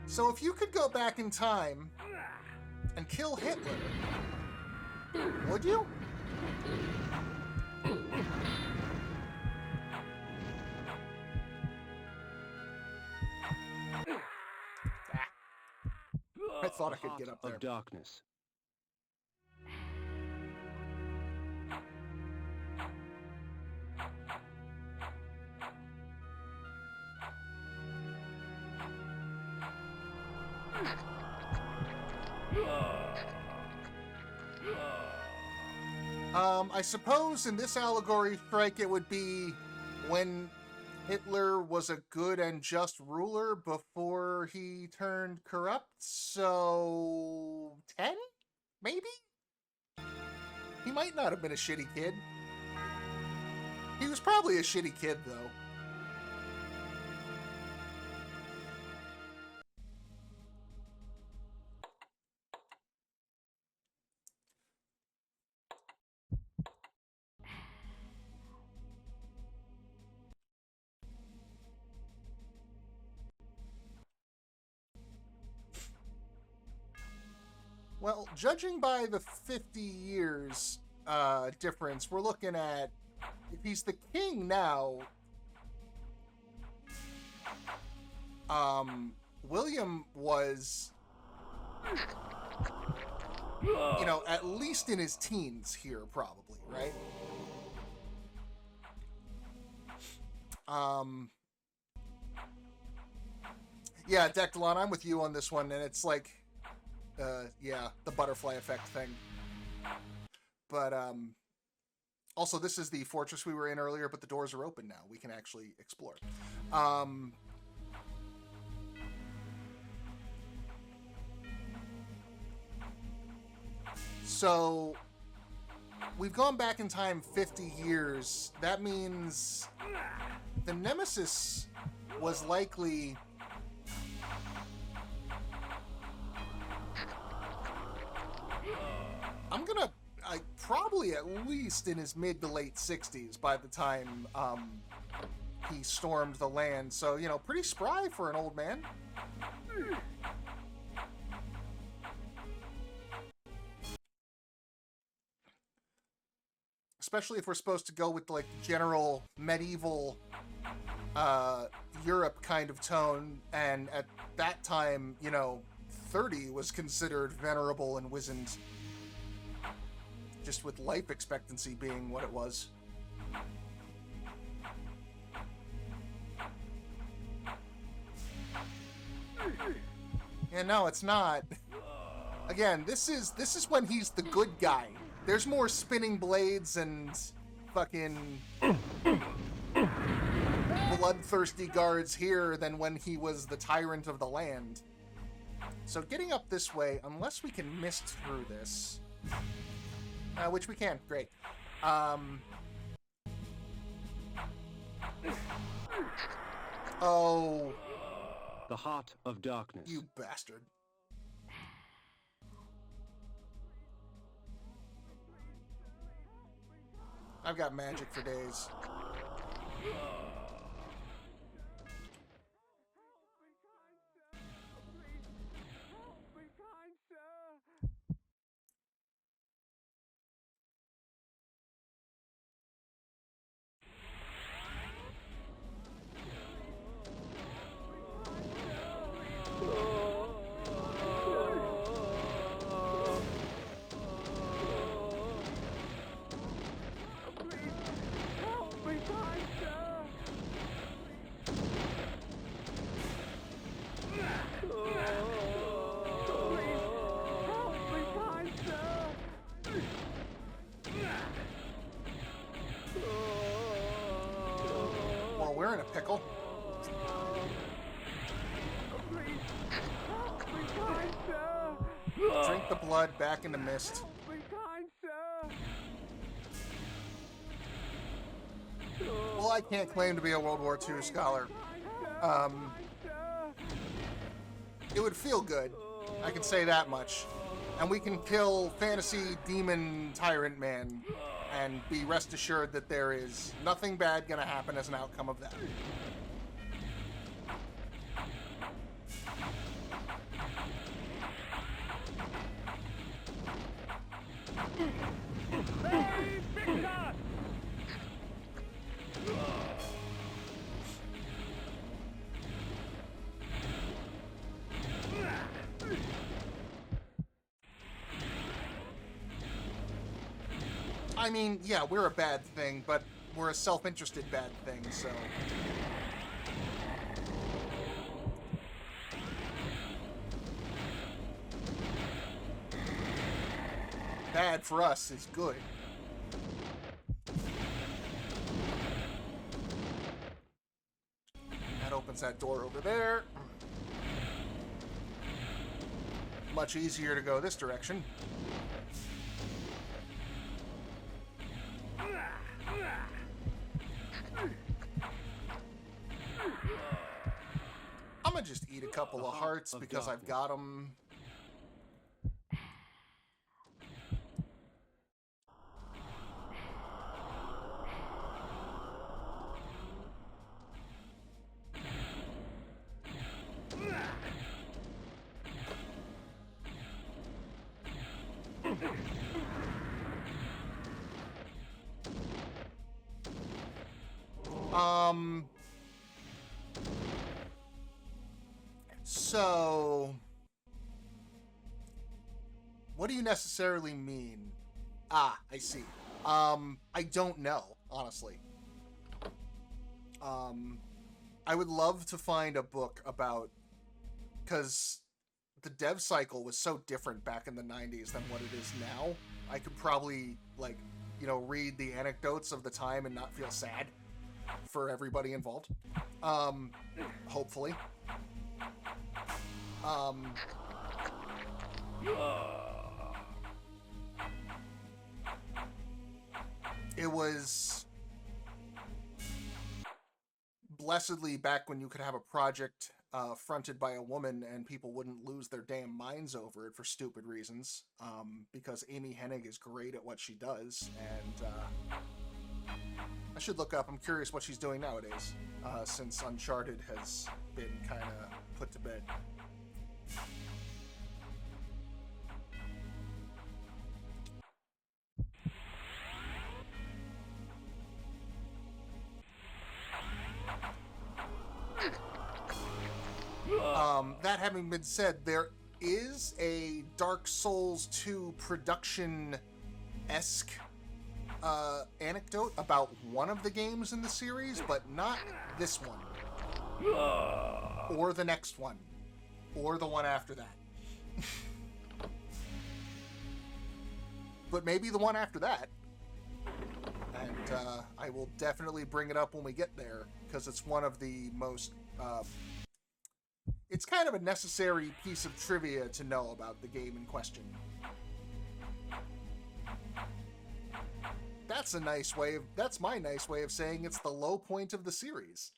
So if you could go back in time and kill Hitler, would you? I thought I could get up there. Of darkness. I suppose in this allegory strike it would be when Hitler was a good and just ruler before he turned corrupt, so 10? Maybe? He might not have been a shitty kid. He was probably a shitty kid, though. Well, judging by the 50 years difference, we're looking at, if he's the king now, William was, you know, at least in his teens here, probably, right? Yeah, Dectalon, I'm with you on this one, and it's like, yeah, the butterfly effect thing. But, also, this is the fortress we were in earlier, but the doors are open now. We can actually explore. So, we've gone back in time 50 years. That means the Nemesis was likely... I'm gonna... probably at least in his mid to late 60s by the time he stormed the land. So, you know, pretty spry for an old man. Especially if we're supposed to go with, like, general medieval Europe kind of tone. And at that time, you know, 30 was considered venerable and wizened. Just with life expectancy being what it was. Yeah, no, it's not. Again, this is when he's the good guy. There's more spinning blades and fucking bloodthirsty guards here than when he was the tyrant of the land. So getting up this way, unless we can mist through this... which we can. Great. Oh. The Heart of Darkness. You bastard. I've got magic for days. We're in a pickle. Drink the blood back into mist. Well, I can't claim to be a World War II scholar. It would feel good. I can say that much. And we can kill fantasy demon tyrant man and be rest assured that there is nothing bad gonna happen as an outcome of that. I mean, yeah, we're a bad thing, but we're a self-interested bad thing, so... Bad for us is good. That opens that door over there. Much easier to go this direction. I'm gonna just eat a couple of hearts because I've got them. So, what do you necessarily mean? Ah, I see. I don't know, honestly. I would love to find a book about, because the dev cycle was so different back in the 90s than what it is now. I could probably, like, you know, read the anecdotes of the time and not feel sad for everybody involved. Hopefully. It was blessedly back when you could have a project fronted by a woman and people wouldn't lose their damn minds over it for stupid reasons, because Amy Hennig is great at what she does, and I should look up. I'm curious what she's doing nowadays, since Uncharted has been kind of put to bed. That having been said, there is a Dark Souls 2 production-esque anecdote about one of the games in the series, but not this one. Or the next one. Or the one after that. But maybe the one after that. And I will definitely bring it up when we get there, because it's one of the most... it's kind of a necessary piece of trivia to know about the game in question. That's a nice way of... That's my nice way of saying it's the low point of the series.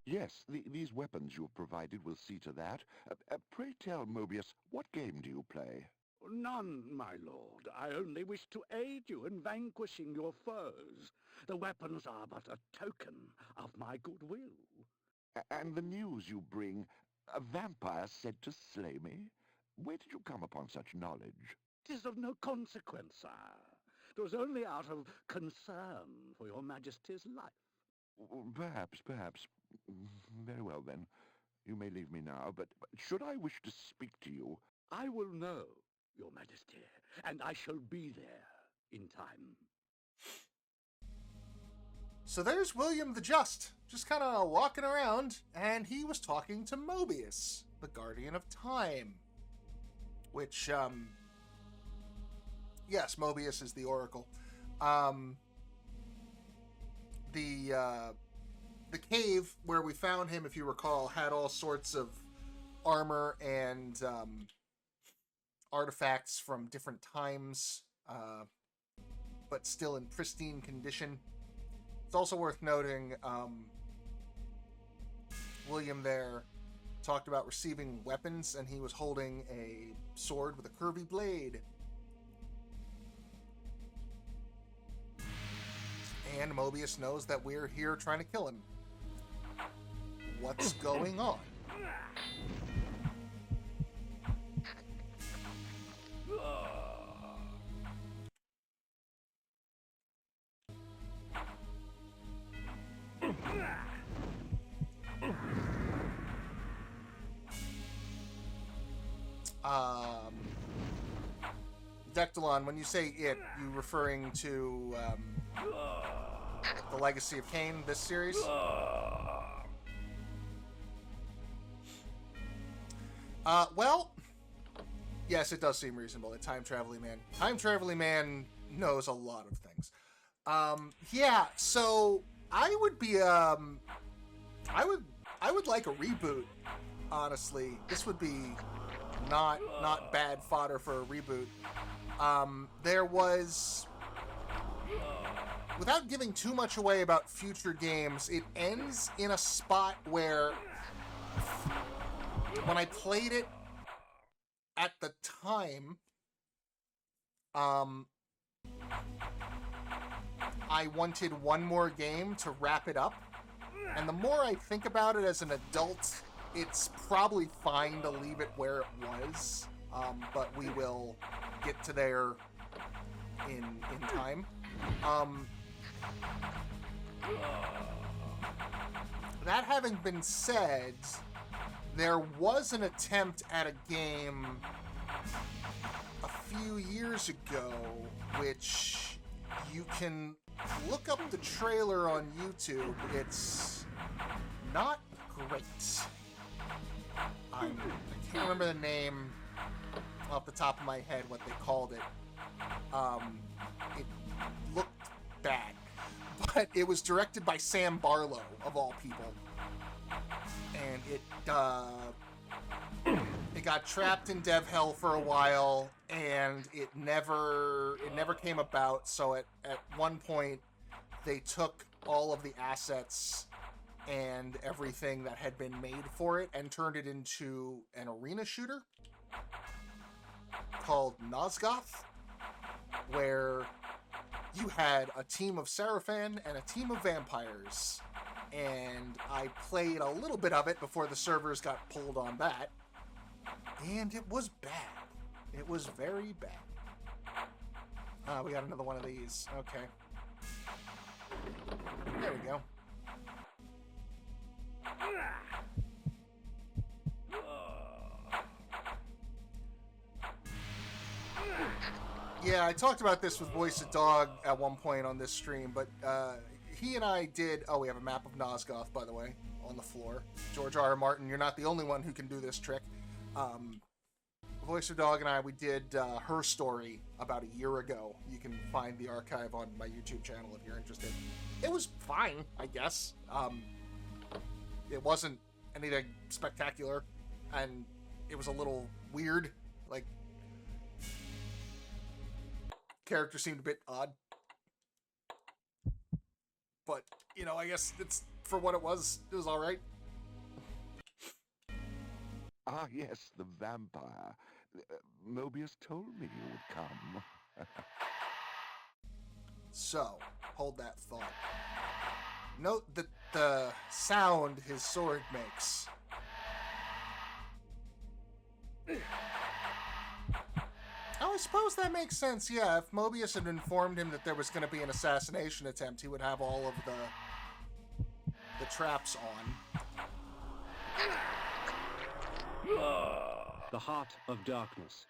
Yes, these weapons you have provided will see to that. Pray tell, Mobius, what game do you play? None, my lord. I only wish to aid you in vanquishing your foes. The weapons are but a token of my goodwill. And the news you bring, a vampire said to slay me? Where did you come upon such knowledge? 'Tis of no consequence, sire. It was only out of concern for your majesty's life. Perhaps. Very well, then. You may leave me now, but should I wish to speak to you... I will know, your majesty, and I shall be there in time. So there's William the Just kind of walking around, and he was talking to Mobius, the Guardian of Time. Which, yes, Mobius is the Oracle. The cave where we found him, if you recall, had all sorts of armor and artifacts from different times, but still in pristine condition. It's also worth noting, William there talked about receiving weapons, and he was holding a sword with a curvy blade. And Mobius knows that we're here trying to kill him. What's going on? Dectalon, when you say it, you referring to the Legacy of Kain, this series? Well, yes, it does seem reasonable that Time Traveling Man knows a lot of things. Yeah, so I would be, I would like a reboot, honestly. This would be not bad fodder for a reboot. There was, without giving too much away about future games, it ends in a spot where when I played it at the time, I wanted one more game to wrap it up. And the more I think about it as an adult, it's probably fine to leave it where it was. But we will get to there in time. That having been said, there was an attempt at a game a few years ago, which you can look up the trailer on YouTube. It's not great. I can't remember the name off the top of my head, what they called it. It looked bad. But it was directed by Sam Barlow, of all people. And it got trapped in dev hell for a while, and it never came about. So at one point, they took all of the assets and everything that had been made for it and turned it into an arena shooter called Nosgoth, where you had a team of Seraphan and a team of vampires. And I played a little bit of it before the servers got pulled on that. And it was bad. It was very bad. We got another one of these. Okay. There we go. Yeah, I talked about this with Voice of Dog at one point on this stream, but he and I did... Oh, we have a map of Nosgoth, by the way, on the floor. George R. R. Martin, you're not the only one who can do this trick. Voice of Dog and I, we did Her Story about a year ago. You can find the archive on my YouTube channel if you're interested. It was fine, I guess. It wasn't anything spectacular, and it was a little weird. Like, character seemed a bit odd. But, you know, I guess it's, for what it was alright. Ah, yes, the vampire. Mobius told me you would come. So, hold that thought. Note that the sound his sword makes. Oh, I suppose that makes sense, yeah. If Mobius had informed him that there was going to be an assassination attempt, he would have all of the traps on. The Heart of Darkness.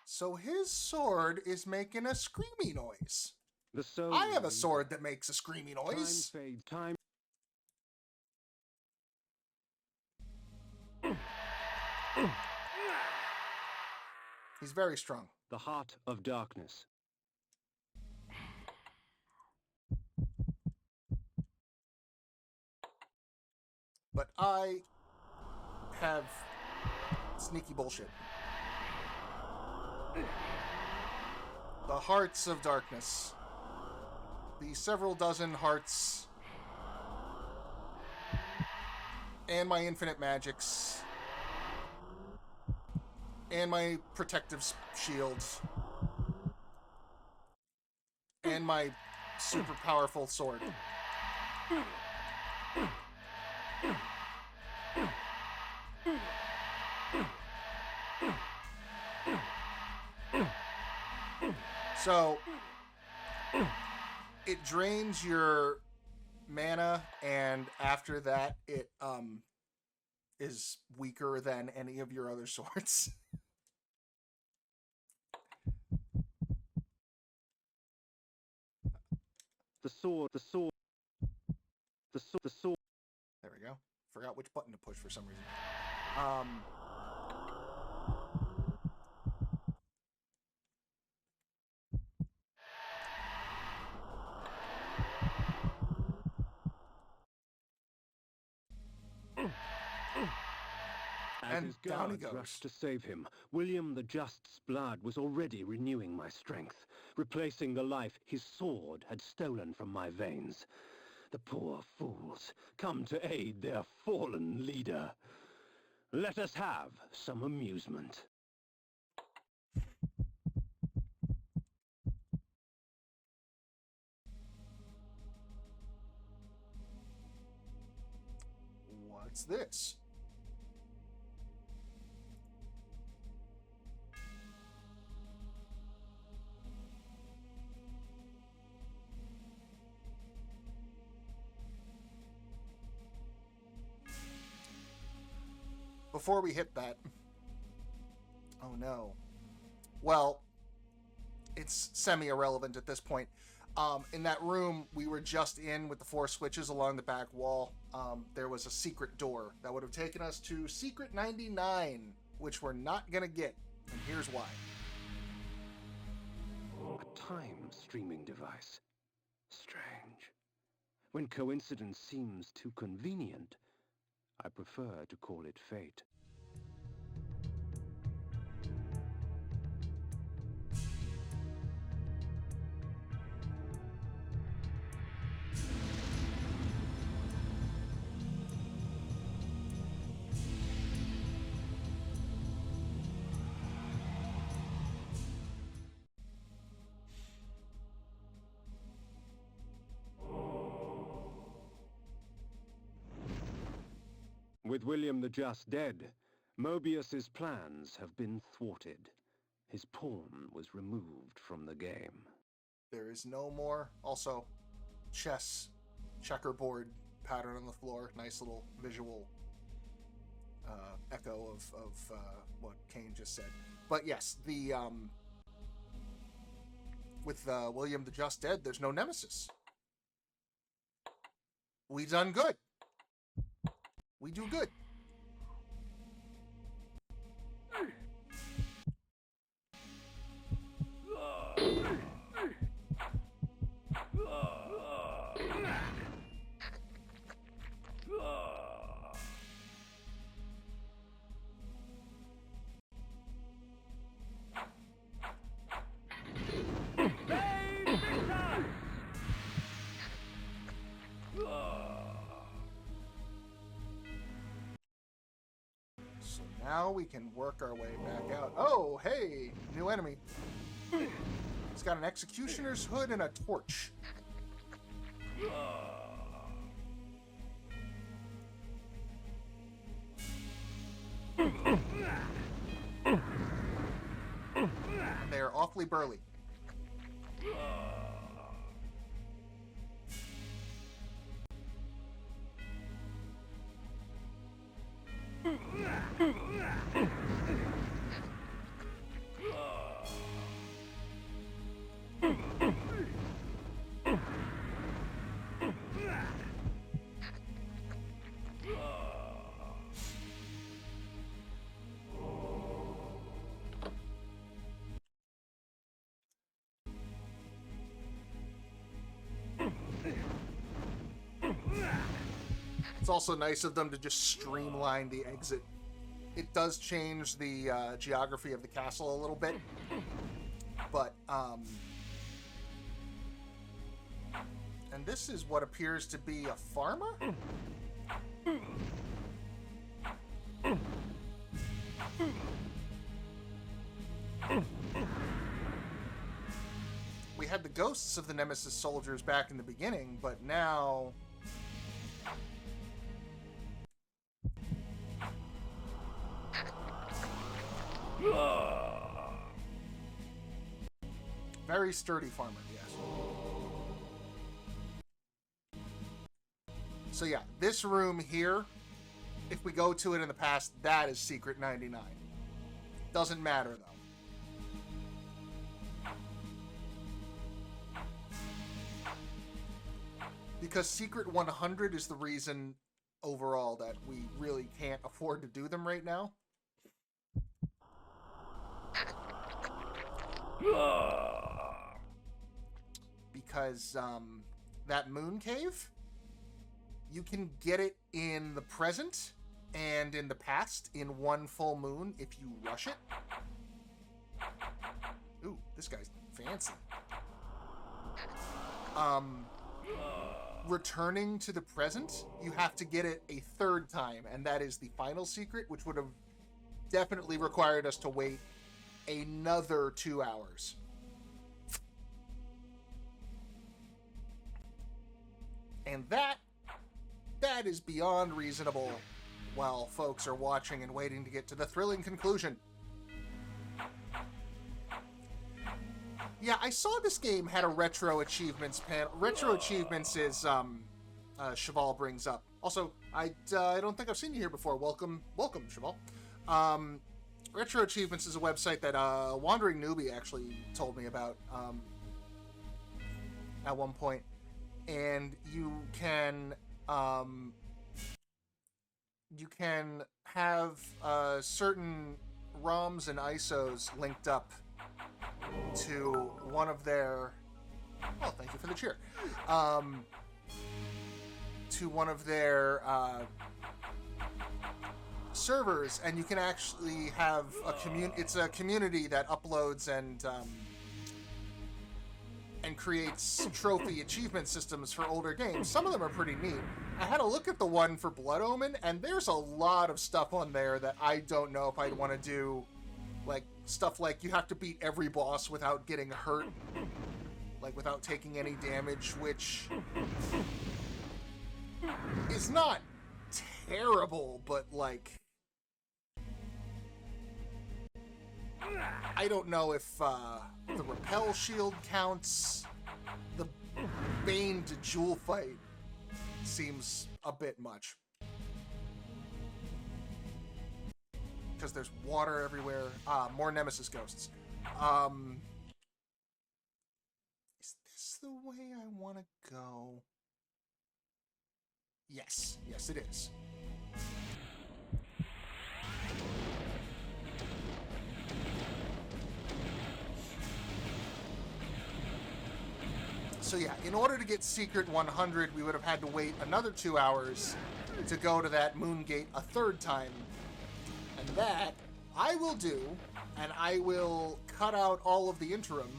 So his sword is making a screamy noise. The soul. I have a sword that makes a screamy noise. Time fades. Time. He's very strong. The Heart of Darkness. But I have sneaky bullshit. The Hearts of Darkness. The several dozen hearts. And my infinite magics. And my protective shields. And my super powerful sword. So, it drains your mana, and after that, it is weaker than any of your other swords. The sword. The sword. The sword. The sword. There we go. Forgot which button to push for some reason. As And his down he guards goes. rushed to save him, William the Just's blood was already renewing my strength, replacing the life his sword had stolen from my veins. The poor fools come to aid their fallen leader. Let us have some amusement. What's this? Before we hit that... Oh no. Well, it's semi-irrelevant at this point. In that room we were just in with the 4 switches along the back wall, there was a secret door that would have taken us to Secret 99, which we're not going to get, and here's why. A time streaming device. Strange. When coincidence seems too convenient, I prefer to call it fate. With William the Just dead, Mobius's plans have been thwarted. His pawn was removed from the game. There is no more. Also, chess, checkerboard pattern on the floor. Nice little visual echo of what Kane just said. But yes, the with William the Just dead, there's no nemesis. We done good. We do good. So now we can work our way back out. Oh, hey, new enemy. He's got an executioner's hood and a torch. And they are awfully burly. It's also nice of them to just streamline the exit. It does change the geography of the castle a little bit, but and this is what appears to be a farmer? We had the ghosts of the Nemesis soldiers back in the beginning, but now... Very sturdy farmer, yes. So yeah, this room here, if we go to it in the past, that is Secret 99. Doesn't matter, though. Because Secret 100 is the reason, overall, that we really can't afford to do them right now. Because that moon cave, you can get it in the present and in the past in one full moon if you rush it. Ooh, this guy's fancy. returning to the present, you have to get it a third time, and that is the final secret, which would have definitely required us to wait another 2 hours. And that is beyond reasonable while folks are watching and waiting to get to the thrilling conclusion. Yeah, I saw this game had a retro achievements panel. Retro achievements is Cheval brings up. Also, I don't think I've seen you here before. Welcome, Cheval. Retro achievements is a website that Wandering Newbie actually told me about at one point, and you can have certain ROMs and ISOs linked up to one of their, oh, thank you for the cheer, to one of their servers, and you can actually have a it's a community that uploads and creates trophy achievement systems for older games. Some of them are pretty neat. I had a look at the one for Blood Omen, and there's a lot of stuff on there that I don't know if I'd want to do. Like, stuff like you have to beat every boss without getting hurt, like without taking any damage, which is not terrible, but like, I don't know if the repel shield counts. The Bane to Jewel fight seems a bit much. Because there's water everywhere. More Nemesis ghosts. Is this the way I want to go? Yes. Yes, it is. So yeah, in order to get Secret 100, we would have had to wait another 2 hours to go to that moon gate a third time. And that I will do, and I will cut out all of the interim,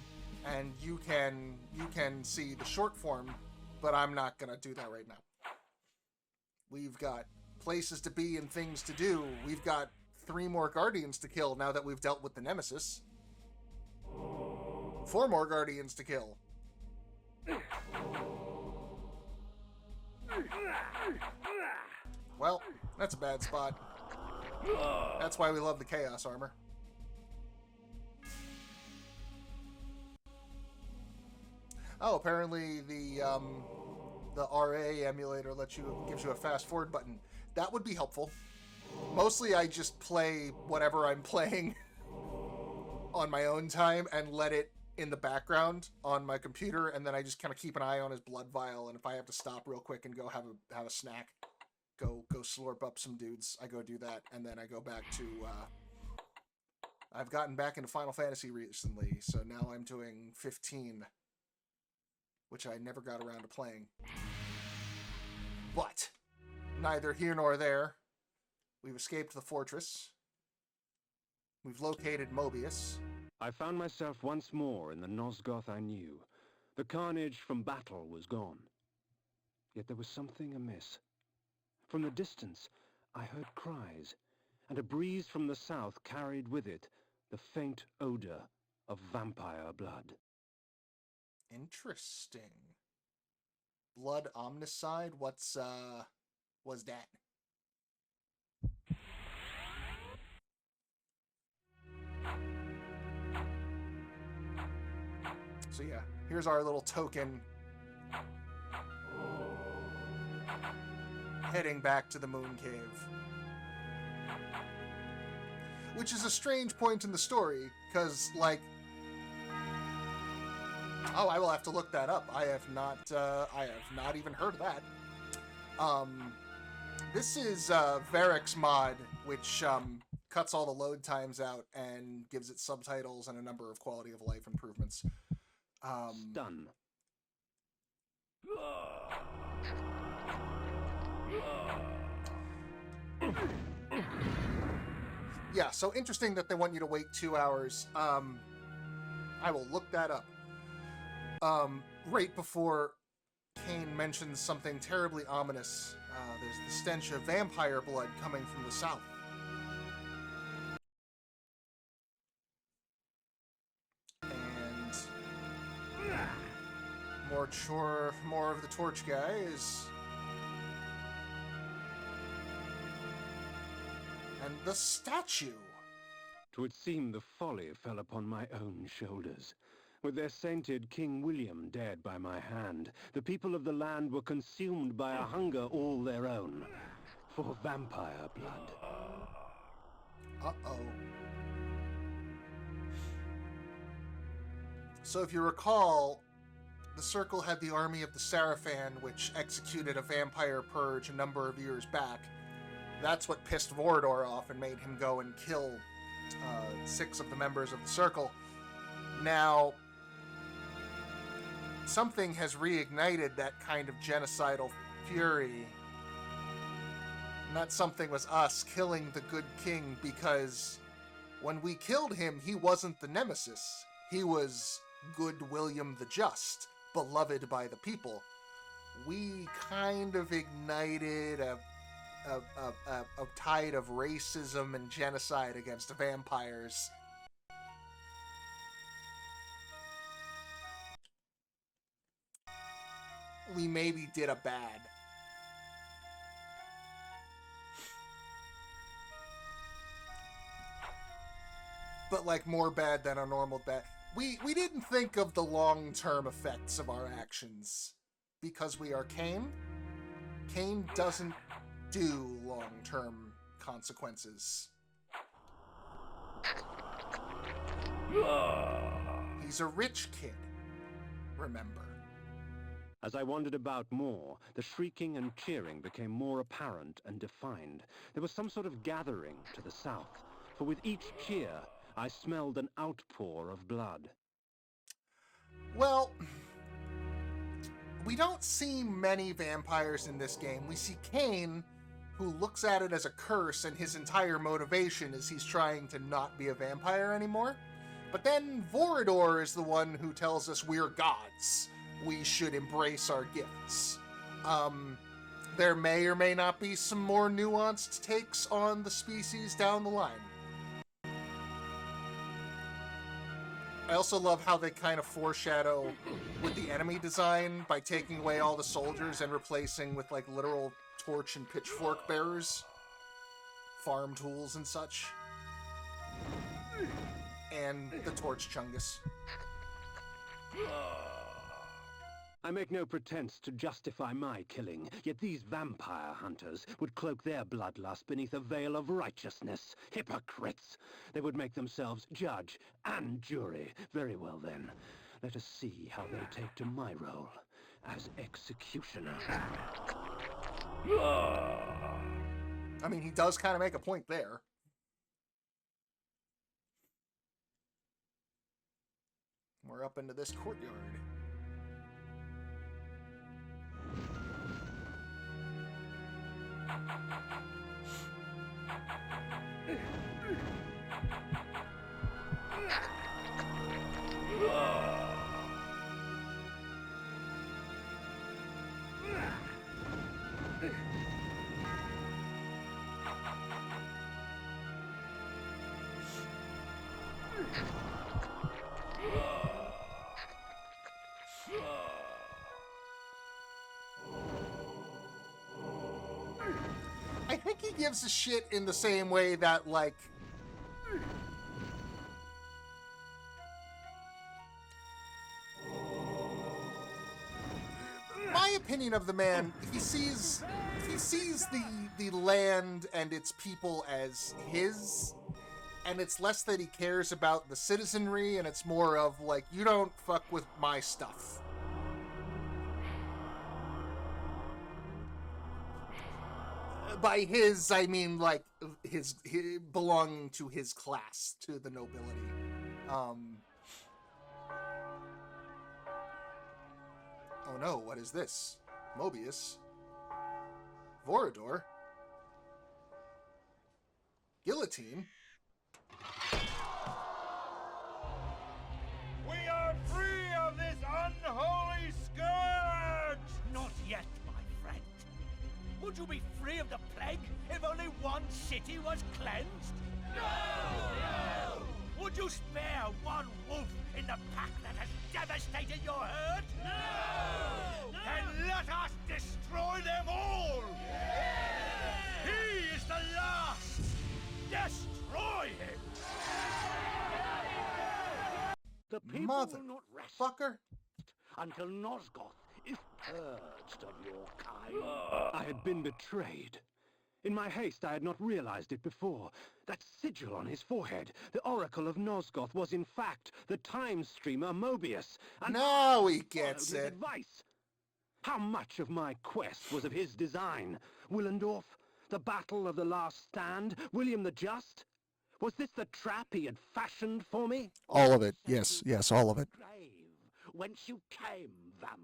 and you can see the short form, but I'm not gonna do that right now. We've got places to be and things to do. We've got 3 more Guardians to kill now that we've dealt with the Nemesis. 4 more Guardians to kill. Well, that's a bad spot. That's why we love the Chaos Armor. Oh, apparently the RA emulator gives you a fast forward button. That would be helpful. Mostly I just play whatever I'm playing on my own time and let it in the background on my computer, and then I just kind of keep an eye on his blood vial, and if I have to stop real quick and go have a snack, go slurp up some dudes, I go do that, and then I go back to I've gotten back into Final Fantasy recently, so now I'm doing 15, which I never got around to playing. But neither here nor there. We've escaped the fortress. We've located Mobius. I found myself once more in the Nosgoth I knew. The carnage from battle was gone. Yet there was something amiss. From the distance, I heard cries, and a breeze from the south carried with it the faint odor of vampire blood. Interesting. Blood omnicide? What's that? So yeah, here's our little token heading back to the Moon Cave. Which is a strange point in the story, because, like... Oh, I will have to look that up. I have not even heard of that. This is Varric's mod, which cuts all the load times out and gives it subtitles and a number of quality of life improvements. Done. Yeah, so interesting that they want you to wait 2 hours. I will look that up. Right before Cain mentions something terribly ominous. There's the stench of vampire blood coming from the south. And more of the torch guy is... And the statue! 'Twould seem the folly fell upon my own shoulders. With their sainted King William dead by my hand, the people of the land were consumed by a hunger all their own, for vampire blood. Uh-oh. So if you recall, the Circle had the army of the Sarafan, which executed a vampire purge a number of years back. That's what pissed Vorador off and made him go and kill 6 of the members of the Circle. Now, something has reignited that kind of genocidal fury. And that something was us killing the good king, because when we killed him, he wasn't the nemesis. He was good William the Just, beloved by the people. We kind of ignited a tide of racism and genocide against vampires. We maybe did a bad. But like more bad than a normal bad. We didn't think of the long-term effects of our actions. Because we are Cain. Cain doesn't do long-term consequences. He's a rich kid, remember. As I wandered about more, the shrieking and cheering became more apparent and defined. There was some sort of gathering to the south, for with each cheer, I smelled an outpour of blood. Well, we don't see many vampires in this game. We see Cain, who looks at it as a curse, and his entire motivation is he's trying to not be a vampire anymore. But then Vorador is the one who tells us we're gods. We should embrace our gifts. There may or may not be some more nuanced takes on the species down the line. I also love how they kind of foreshadow with the enemy design by taking away all the soldiers and replacing with like literal torch and pitchfork bearers, farm tools and such, and the torch chungus. I make no pretense to justify my killing, yet these vampire hunters would cloak their bloodlust beneath a veil of righteousness. Hypocrites! They would make themselves judge and jury. Very well then, let us see how they take to my role as executioner. I mean, he does kind of make a point there. We're up into this courtyard. I think he gives a shit in the same way that, like, my opinion of the man, he sees the land and its people as his, and it's less that he cares about the citizenry, and it's more of like, you don't fuck with my stuff. By his, I mean like his belonging to his class, to the nobility. Oh no, what is this? Mobius. Vorador. Guillotine. We are free of this unholy scourge! Not was cleansed? No! Would you spare one wolf in the pack that has devastated your herd? No! Then let us destroy them all! He is the last! Destroy him! The people will not rest Fucker. until Nosgoth is purged of your kind. I had been betrayed. In my haste, I had not realized it before. That sigil on his forehead, the Oracle of Nosgoth, was in fact the time streamer Mobius. And Now he followed gets his it. advice. How much of my quest was of his design? Willendorf? The Battle of the Last Stand? William the Just? Was this the trap he had fashioned for me? All of it. Yes, yes, all of it. Grave, whence you came, vampire.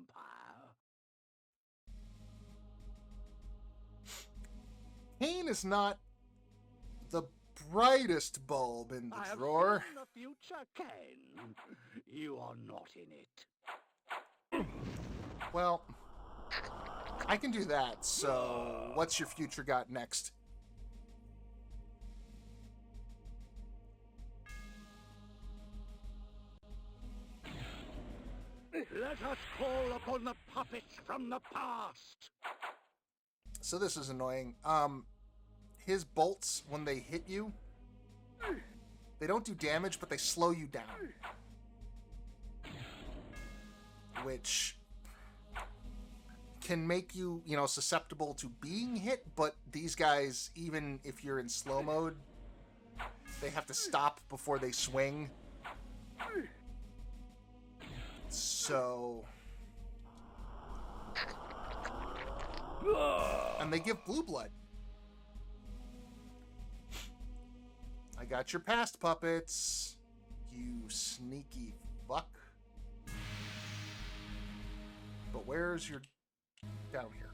Cain is not the brightest bulb in I the have drawer. seen the future, Cain. You are not in it. Well, I can do that, so what's your future got next? Let us call upon the puppets from the past. So this is annoying. His bolts, when they hit you, they don't do damage, but they slow you down. Which can make you, susceptible to being hit, but these guys, even if you're in slow mode, they have to stop before they swing. So... And they give blue blood. I got your past puppets, you sneaky fuck. But where's your... down here.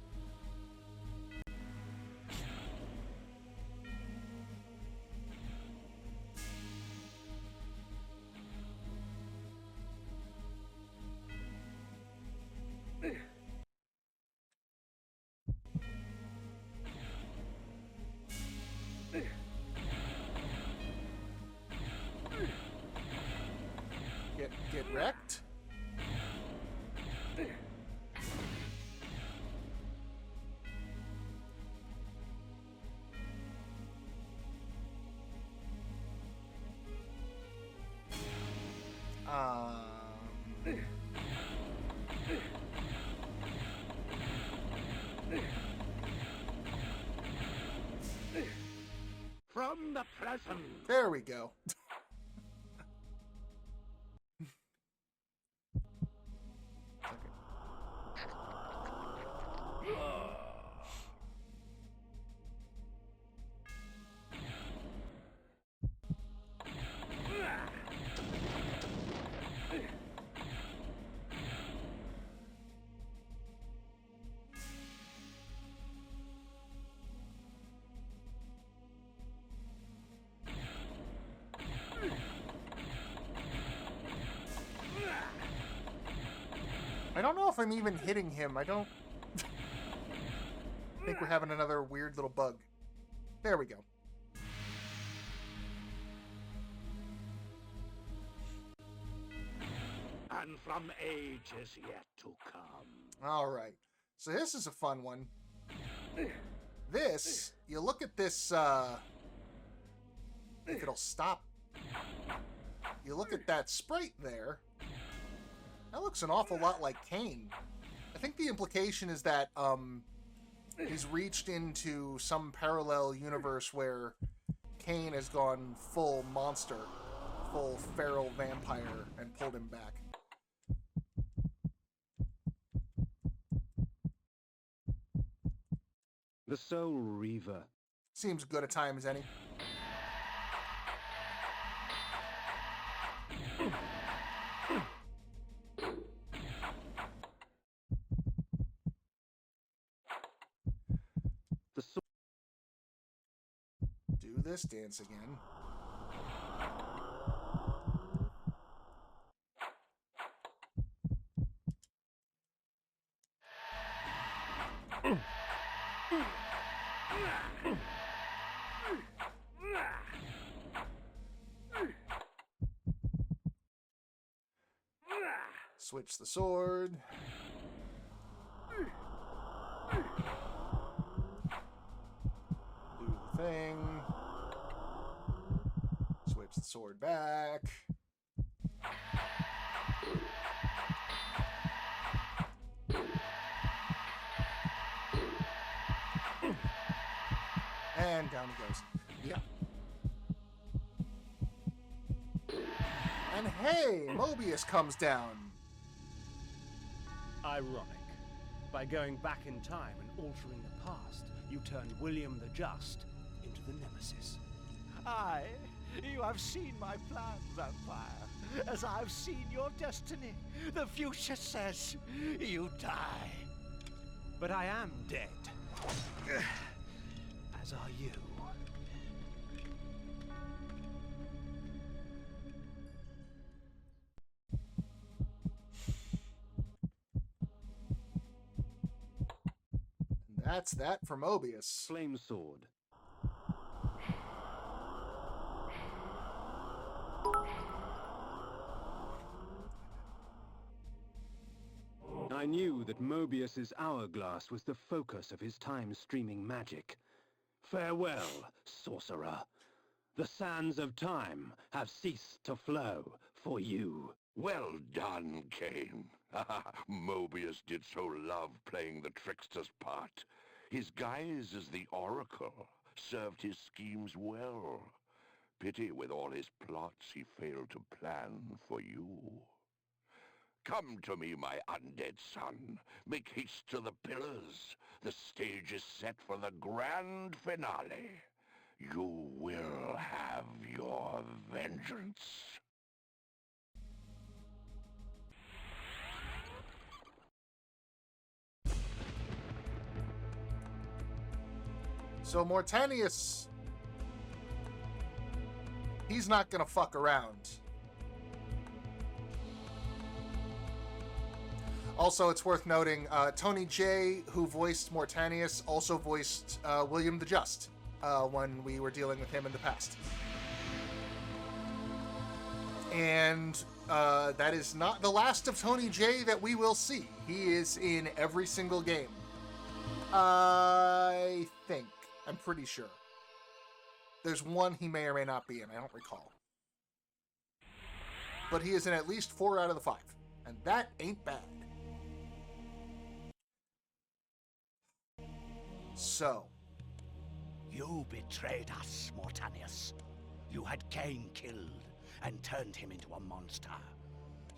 Get wrecked. From the present. There we go. I don't know if I'm even hitting him. I don't think we're having another weird little bug. There we go. And from ages yet to come. All right. So this is a fun one. This, you look at this, if it'll stop. You look at that sprite there. That looks an awful lot like Cain. I think the implication is that he's reached into some parallel universe where Cain has gone full monster, full feral vampire, and pulled him back. The Soul Reaver. Seems good a time as any. The Soul... Do this dance again. Switch the sword. Do the thing. Switch the sword back. And down he goes. Yeah. And hey, Mobius comes down. Ironic. By going back in time and altering the past, you turned William the Just into the Nemesis. Aye, you have seen my plan, vampire, as I've seen your destiny. The future says you die. But I am dead. As are you. That's that for Mobius. Flame sword. I knew that Mobius's hourglass was the focus of his time-streaming magic. Farewell, sorcerer. The sands of time have ceased to flow for you. Well done, Cain. Mobius did so love playing the trickster's part. His guise as the Oracle served his schemes well. Pity with all his plots he failed to plan for you. Come to me, my undead son. Make haste to the pillars. The stage is set for the grand finale. You will have your vengeance. So Mortanius, he's not gonna fuck around. Also, it's worth noting, Tony J, who voiced Mortanius, also voiced William the Just when we were dealing with him in the past. And that is not the last of Tony J that we will see. He is in every single game. I think. I'm pretty sure. There's one he may or may not be in. I don't recall. But he is in at least 4 out of the 5. And that ain't bad. So. You betrayed us, Mortanius. You had Cain killed and turned him into a monster.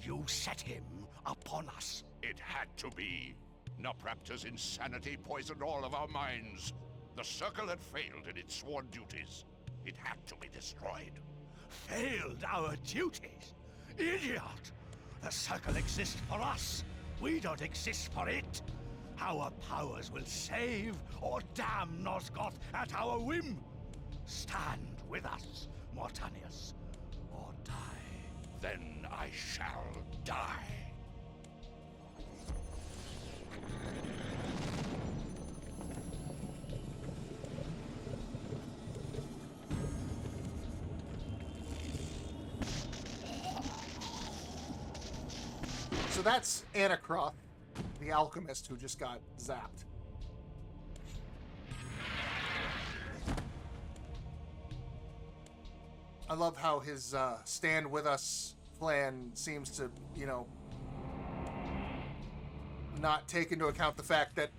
You set him upon us. It had to be. Napraptor's insanity poisoned all of our minds. The Circle had failed in its sworn duties. It had to be destroyed. Failed our duties? Idiot! The Circle exists for us. We don't exist for it. Our powers will save or damn Nosgoth at our whim. Stand with us, Mortanius, or die. Then I shall die. So that's Anacroth, the alchemist who just got zapped. I love how his stand with us plan seems to, you know, not take into account the fact that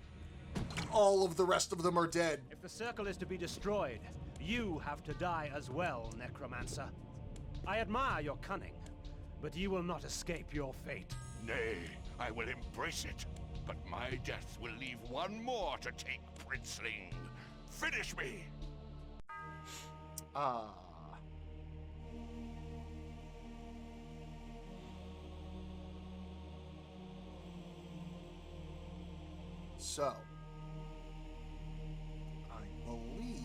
all of the rest of them are dead. If the circle is to be destroyed, you have to die as well, Necromancer. I admire your cunning, but you will not escape your fate. Nay, I will embrace it. But my death will leave one more to take, Princeling. Finish me! So, I believe...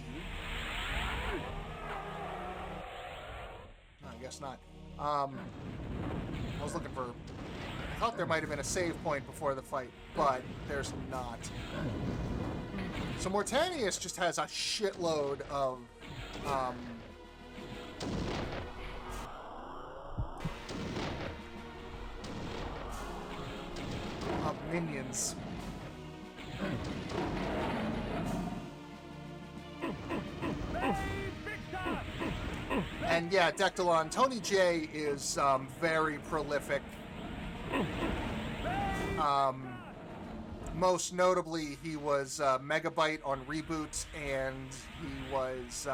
No, I guess not. I was looking for... I thought there might have been a save point before the fight, but there's not. So Mortanius just has a shitload of... minions. And yeah, Dectalon, Tony J is very prolific. Most notably, he was Megabyte on Reboot, and he was,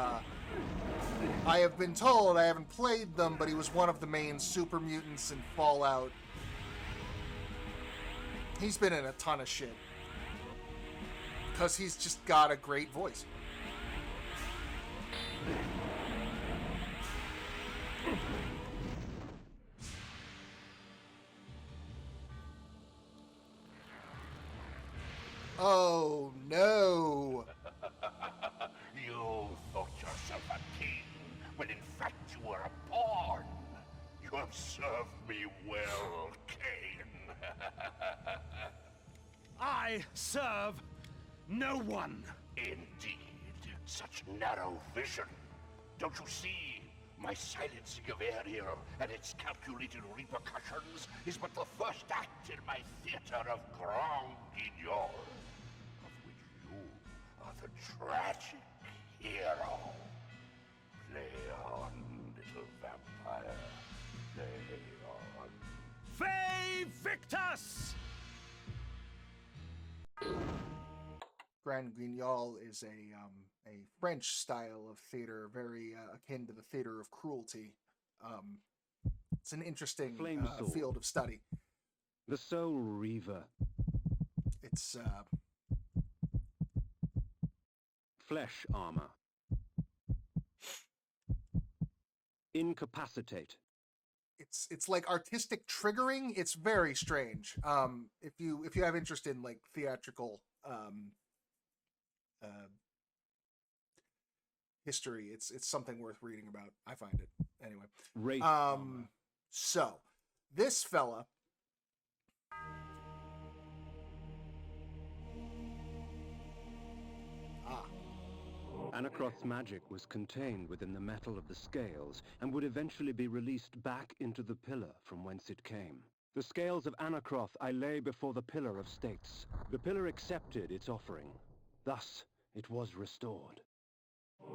I have been told, I haven't played them, but he was one of the main super mutants in Fallout. He's been in a ton of shit. Because he's just got a great voice. Oh, no. You thought yourself a king, when in fact you were a pawn. You have served me well, Cain. I serve no one. Indeed, such narrow vision. Don't you see? My silencing of Ariel and its calculated repercussions is but the first act in my theater of Grand Guignol, of which you are the tragic hero. Play on, little vampire. Play on. Fay Victus! Grand Guignol is a French style of theater, very akin to the theater of cruelty. It's an interesting field of study. The Soul Reaver. It's Flesh armor. Incapacitate. It's like artistic triggering. It's very strange. If you have interest in like theatrical history, it's something worth reading about. I find it anyway. Wraith so this fella Anacroth's magic was contained within the metal of the scales and would eventually be released back into the pillar from whence it came. The scales of Anacroth I lay before the Pillar of States. The pillar accepted its offering. Thus, it was restored.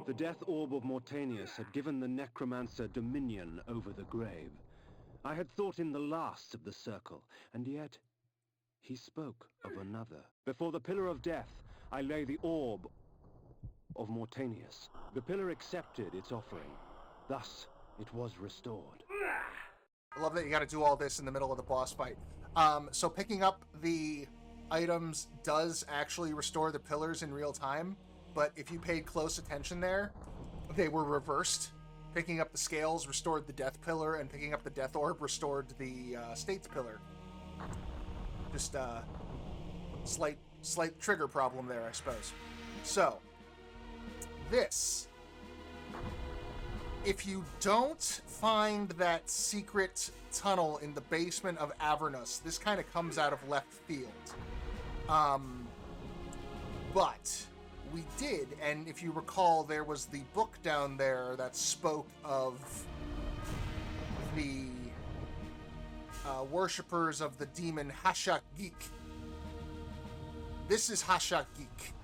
The death orb of Mortanius had given the necromancer dominion over the grave. I had thought him the last of the circle, and yet he spoke of another. Before the Pillar of Death, I lay the orb of Mortanius. The pillar accepted its offering. Thus, it was restored. I love that you got to do all this in the middle of the boss fight. So picking up the items does actually restore the pillars in real time, but if you paid close attention there, they were reversed. Picking up the scales restored the death pillar, and picking up the death orb restored the states pillar. Just slight trigger problem there, I suppose. So this, if you don't find that secret tunnel in the basement of Avernus, this kind of comes out of left field. But we did, and if you recall, there was the book down there that spoke of the worshippers of the demon Hashak-Geek. This is Hashak-Geek.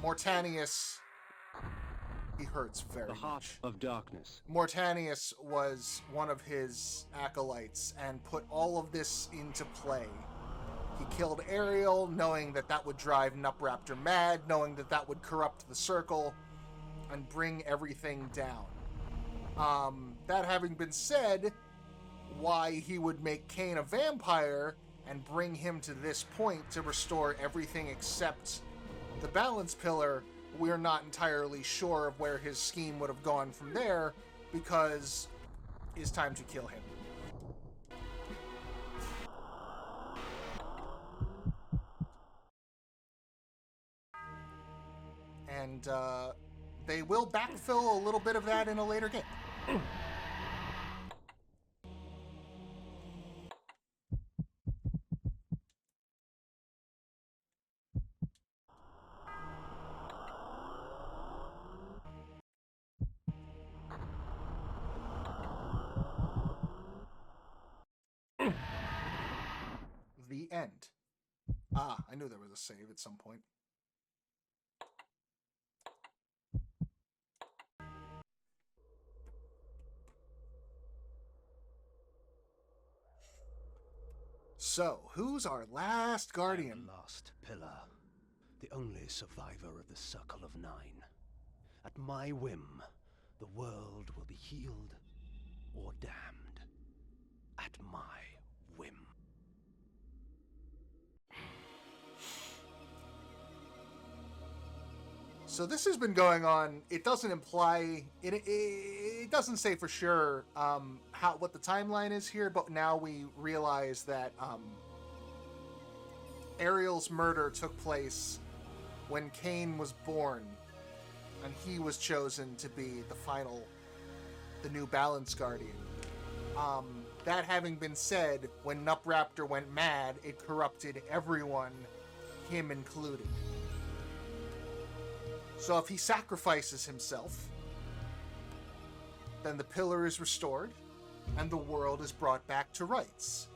Mortanius, he hurts very much. The Heart of Darkness. Mortanius was one of his acolytes and put all of this into play. He killed Ariel, knowing that that would drive Nupraptor mad, knowing that that would corrupt the circle and bring everything down. That having been said, why he would make Cain a vampire and bring him to this point to restore everything except the balance pillar, we're not entirely sure of where his scheme would have gone from there, because it's time to kill him. And they will backfill a little bit of that in a later game. end. Ah, I knew there was a save at some point. So, who's our last guardian? The last pillar. The only survivor of the Circle of Nine. At my whim, the world will be healed or damned. At my whim. So this has been going on. It doesn't imply it doesn't say for sure what the timeline is here, but now we realize that Ariel's murder took place when Cain was born, and he was chosen to be the new Balance Guardian. That having been said, when Nupraptor went mad, it corrupted everyone, him included. So if he sacrifices himself, then the pillar is restored, and the world is brought back to rights.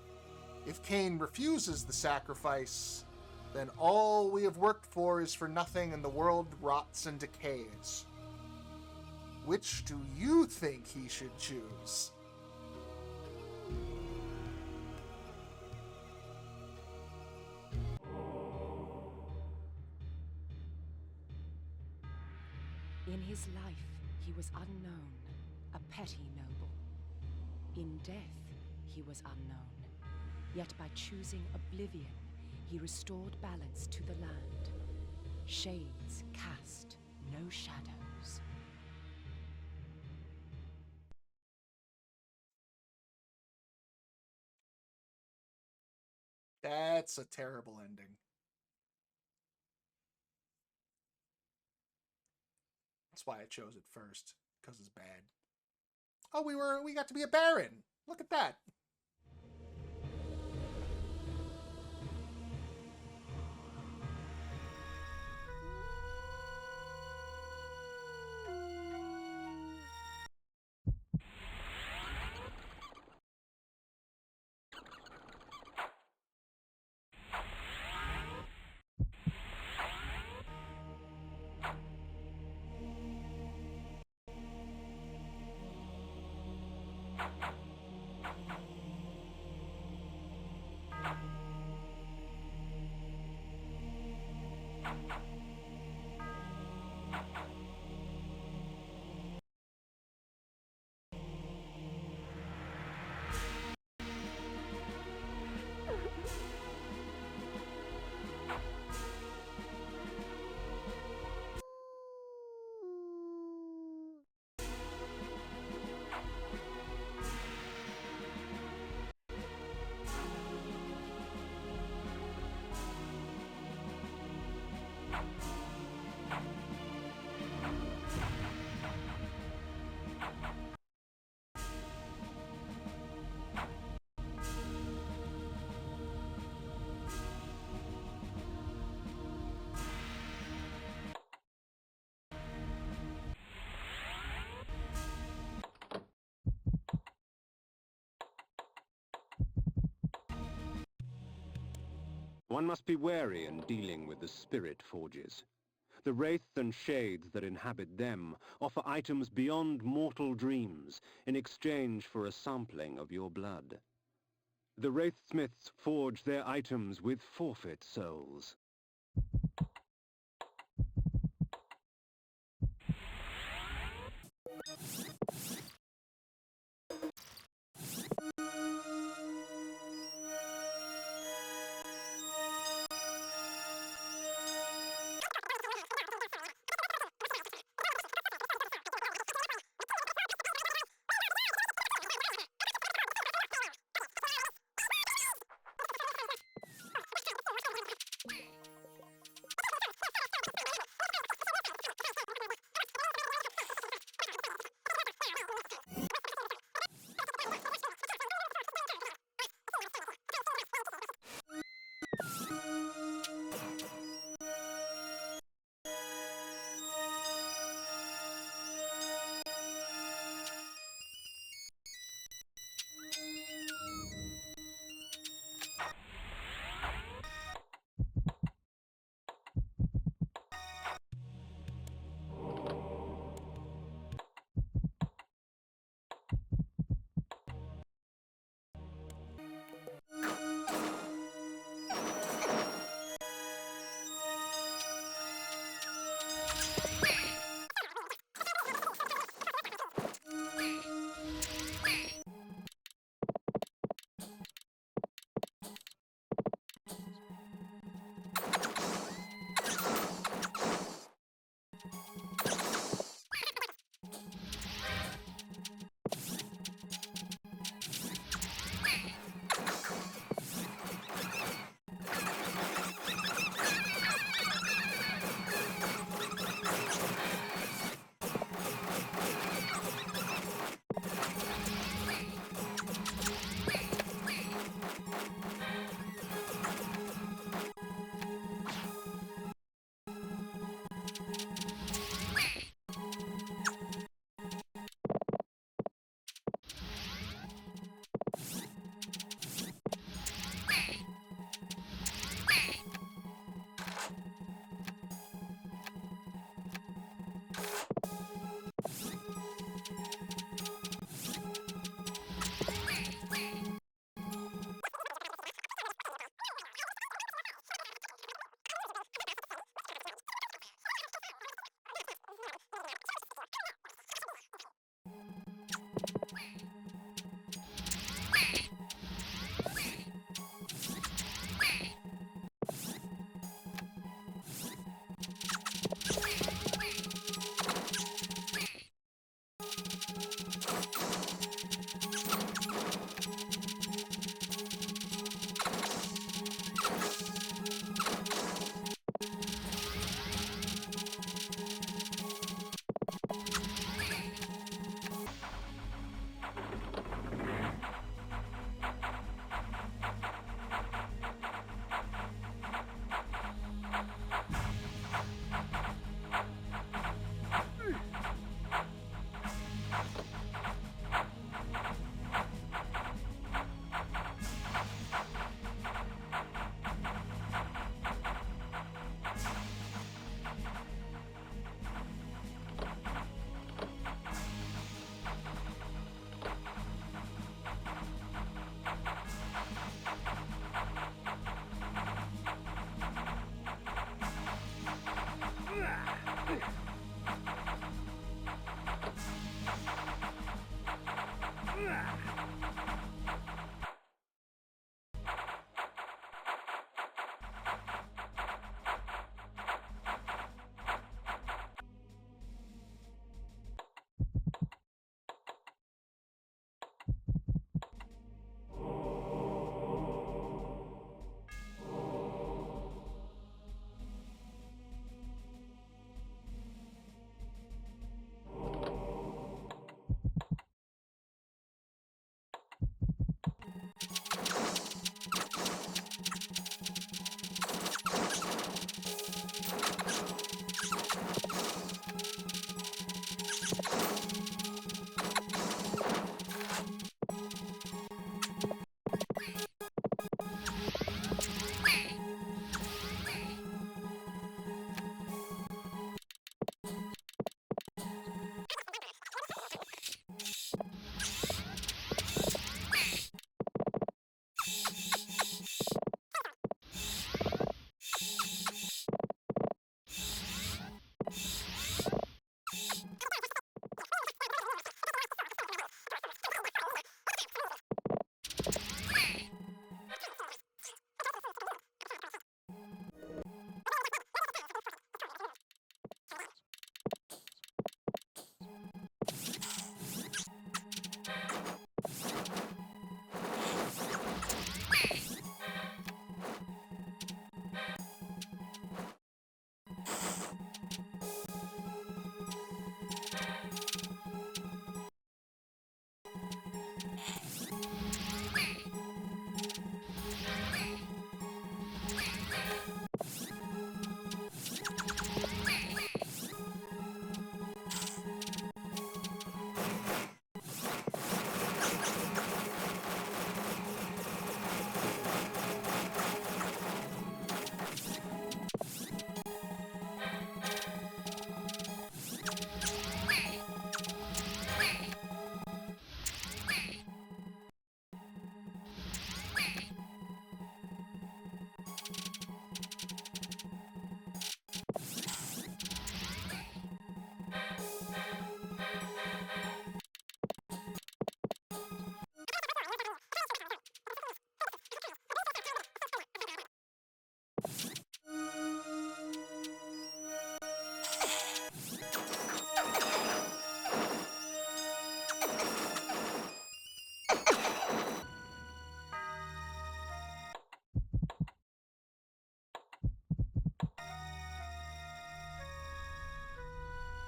If Cain refuses the sacrifice, then all we have worked for is for nothing, and the world rots and decays. Which do you think he should choose? In his life, he was unknown, a petty noble. In death, he was unknown. Yet by choosing oblivion, he restored balance to the land. Shades cast no shadows. That's a terrible ending. That's why I chose it first, because it's bad. Oh, we got to be a baron. Look at that. One must be wary in dealing with the spirit forges. The wraith and shades that inhabit them offer items beyond mortal dreams in exchange for a sampling of your blood. The wraithsmiths forge their items with forfeit souls.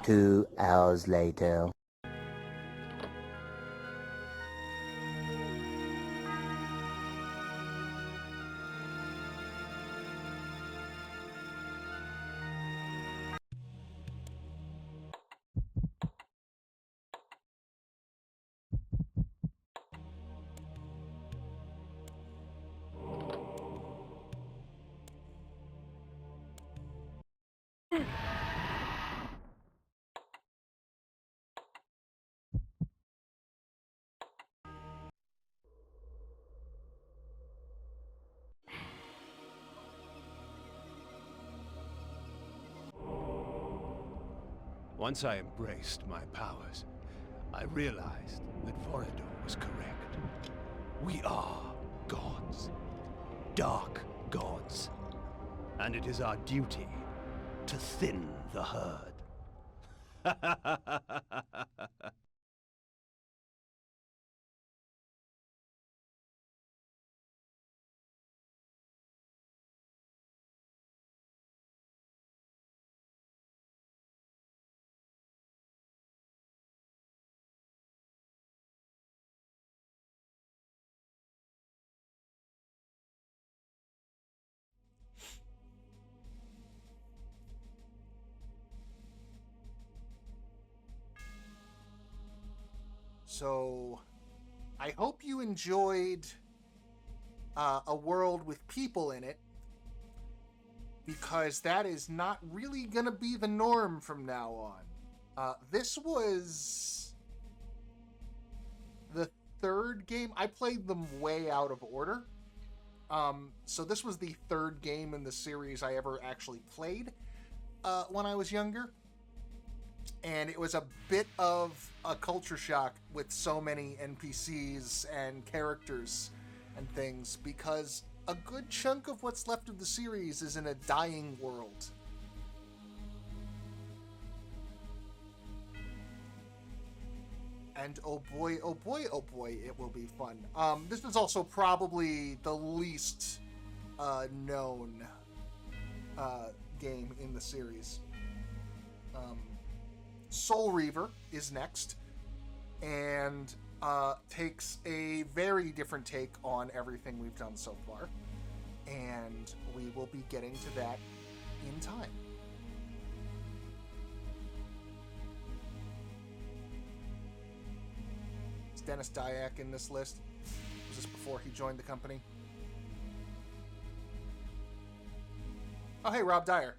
2 hours later. Once I embraced my powers, I realized that Vorador was correct. We are gods. Dark gods. And it is our duty to thin the herd. So, I hope you enjoyed a world with people in it, because that is not really going to be the norm from now on. This was the third game. I played them way out of order. So this was the third game in the series I ever actually played when I was younger. And it was a bit of a culture shock with so many NPCs and characters and things, because a good chunk of what's left of the series is in a dying world. And oh boy, oh boy, oh boy, it will be fun. This is also probably the least known game in the series. Soul Reaver is next, and takes a very different take on everything we've done so far, and we will be getting to that in time. Is Dennis Dyack in this list? Was this before he joined the company? Oh, hey, Rob Dyer.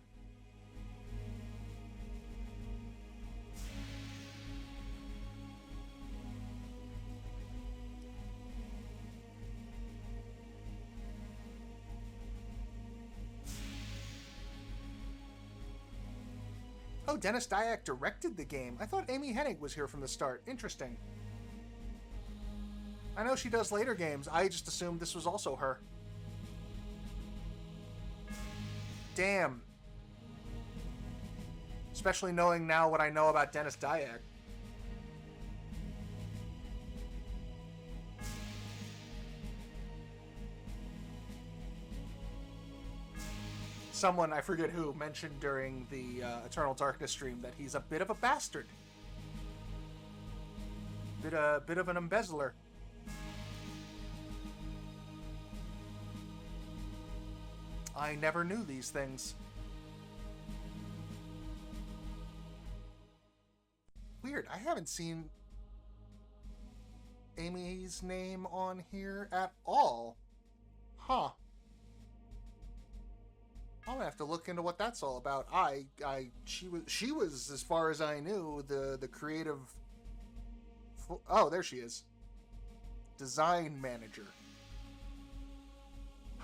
Oh, Dennis Dyack directed the game. I thought Amy Hennig was here from the start. Interesting. I know she does later games. I just assumed this was also her. Damn. Especially knowing now what I know about Dennis Dyack. Someone, I forget who, mentioned during the Eternal Darkness stream that he's a bit of a bastard. Bit of an embezzler. I never knew these things. Weird, I haven't seen Amy's name on here at all. Huh. I'm gonna have to look into what that's all about. She was, as far as I knew, the creative. Oh, there she is. Design manager.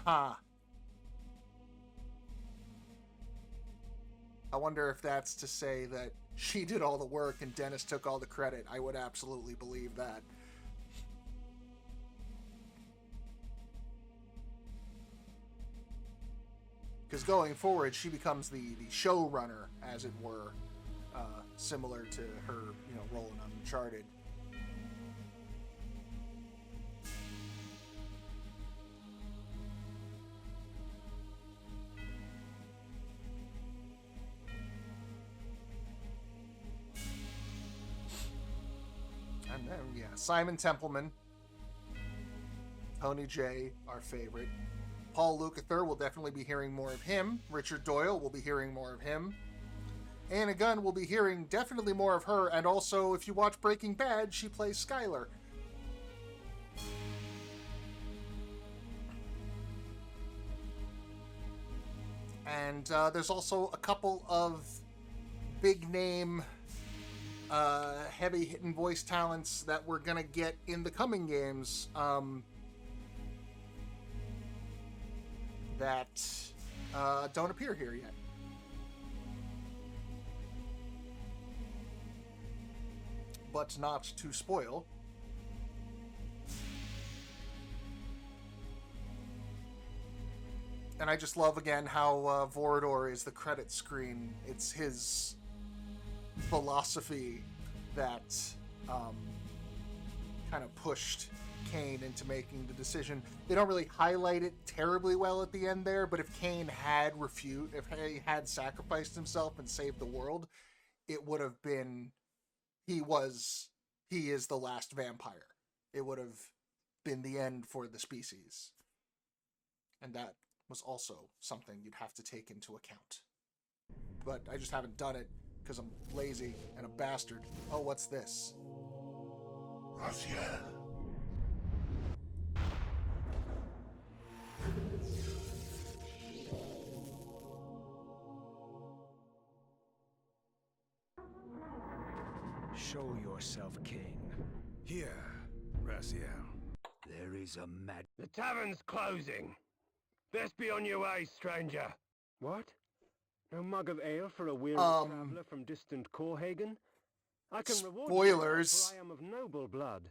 Huh. I wonder if that's to say that she did all the work and Dennis took all the credit. I would absolutely believe that. Because going forward, she becomes the showrunner, as it were, similar to her, role in Uncharted. Yeah, Simon Templeman. Tony J, our favorite. Paul Lukather, we'll definitely be hearing more of him. Richard Doyle, we'll be hearing more of him. Anna Gunn, we'll be hearing definitely more of her. And also, if you watch Breaking Bad, she plays Skylar. And there's also a couple of big name, heavy hitting voice talents that we're gonna get in the coming games that don't appear here yet. But not to spoil. And I just love, again, how Vorador is the credit screen. It's his philosophy that kind of pushed Cain into making the decision. They don't really highlight it terribly well at the end there, but if Cain had if he had sacrificed himself and saved the world, it would have been, he is the last vampire. It would have been the end for the species. And that was also something you'd have to take into account. But I just haven't done it because I'm lazy and a bastard. Oh, what's this? Raziel. Show yourself, King. Here, Raziel. There is a mad... The tavern's closing. Best be on your way, stranger. What? No mug of ale for a weary traveler from distant Corhagen? I can reward you, spoilers. for I am of noble blood.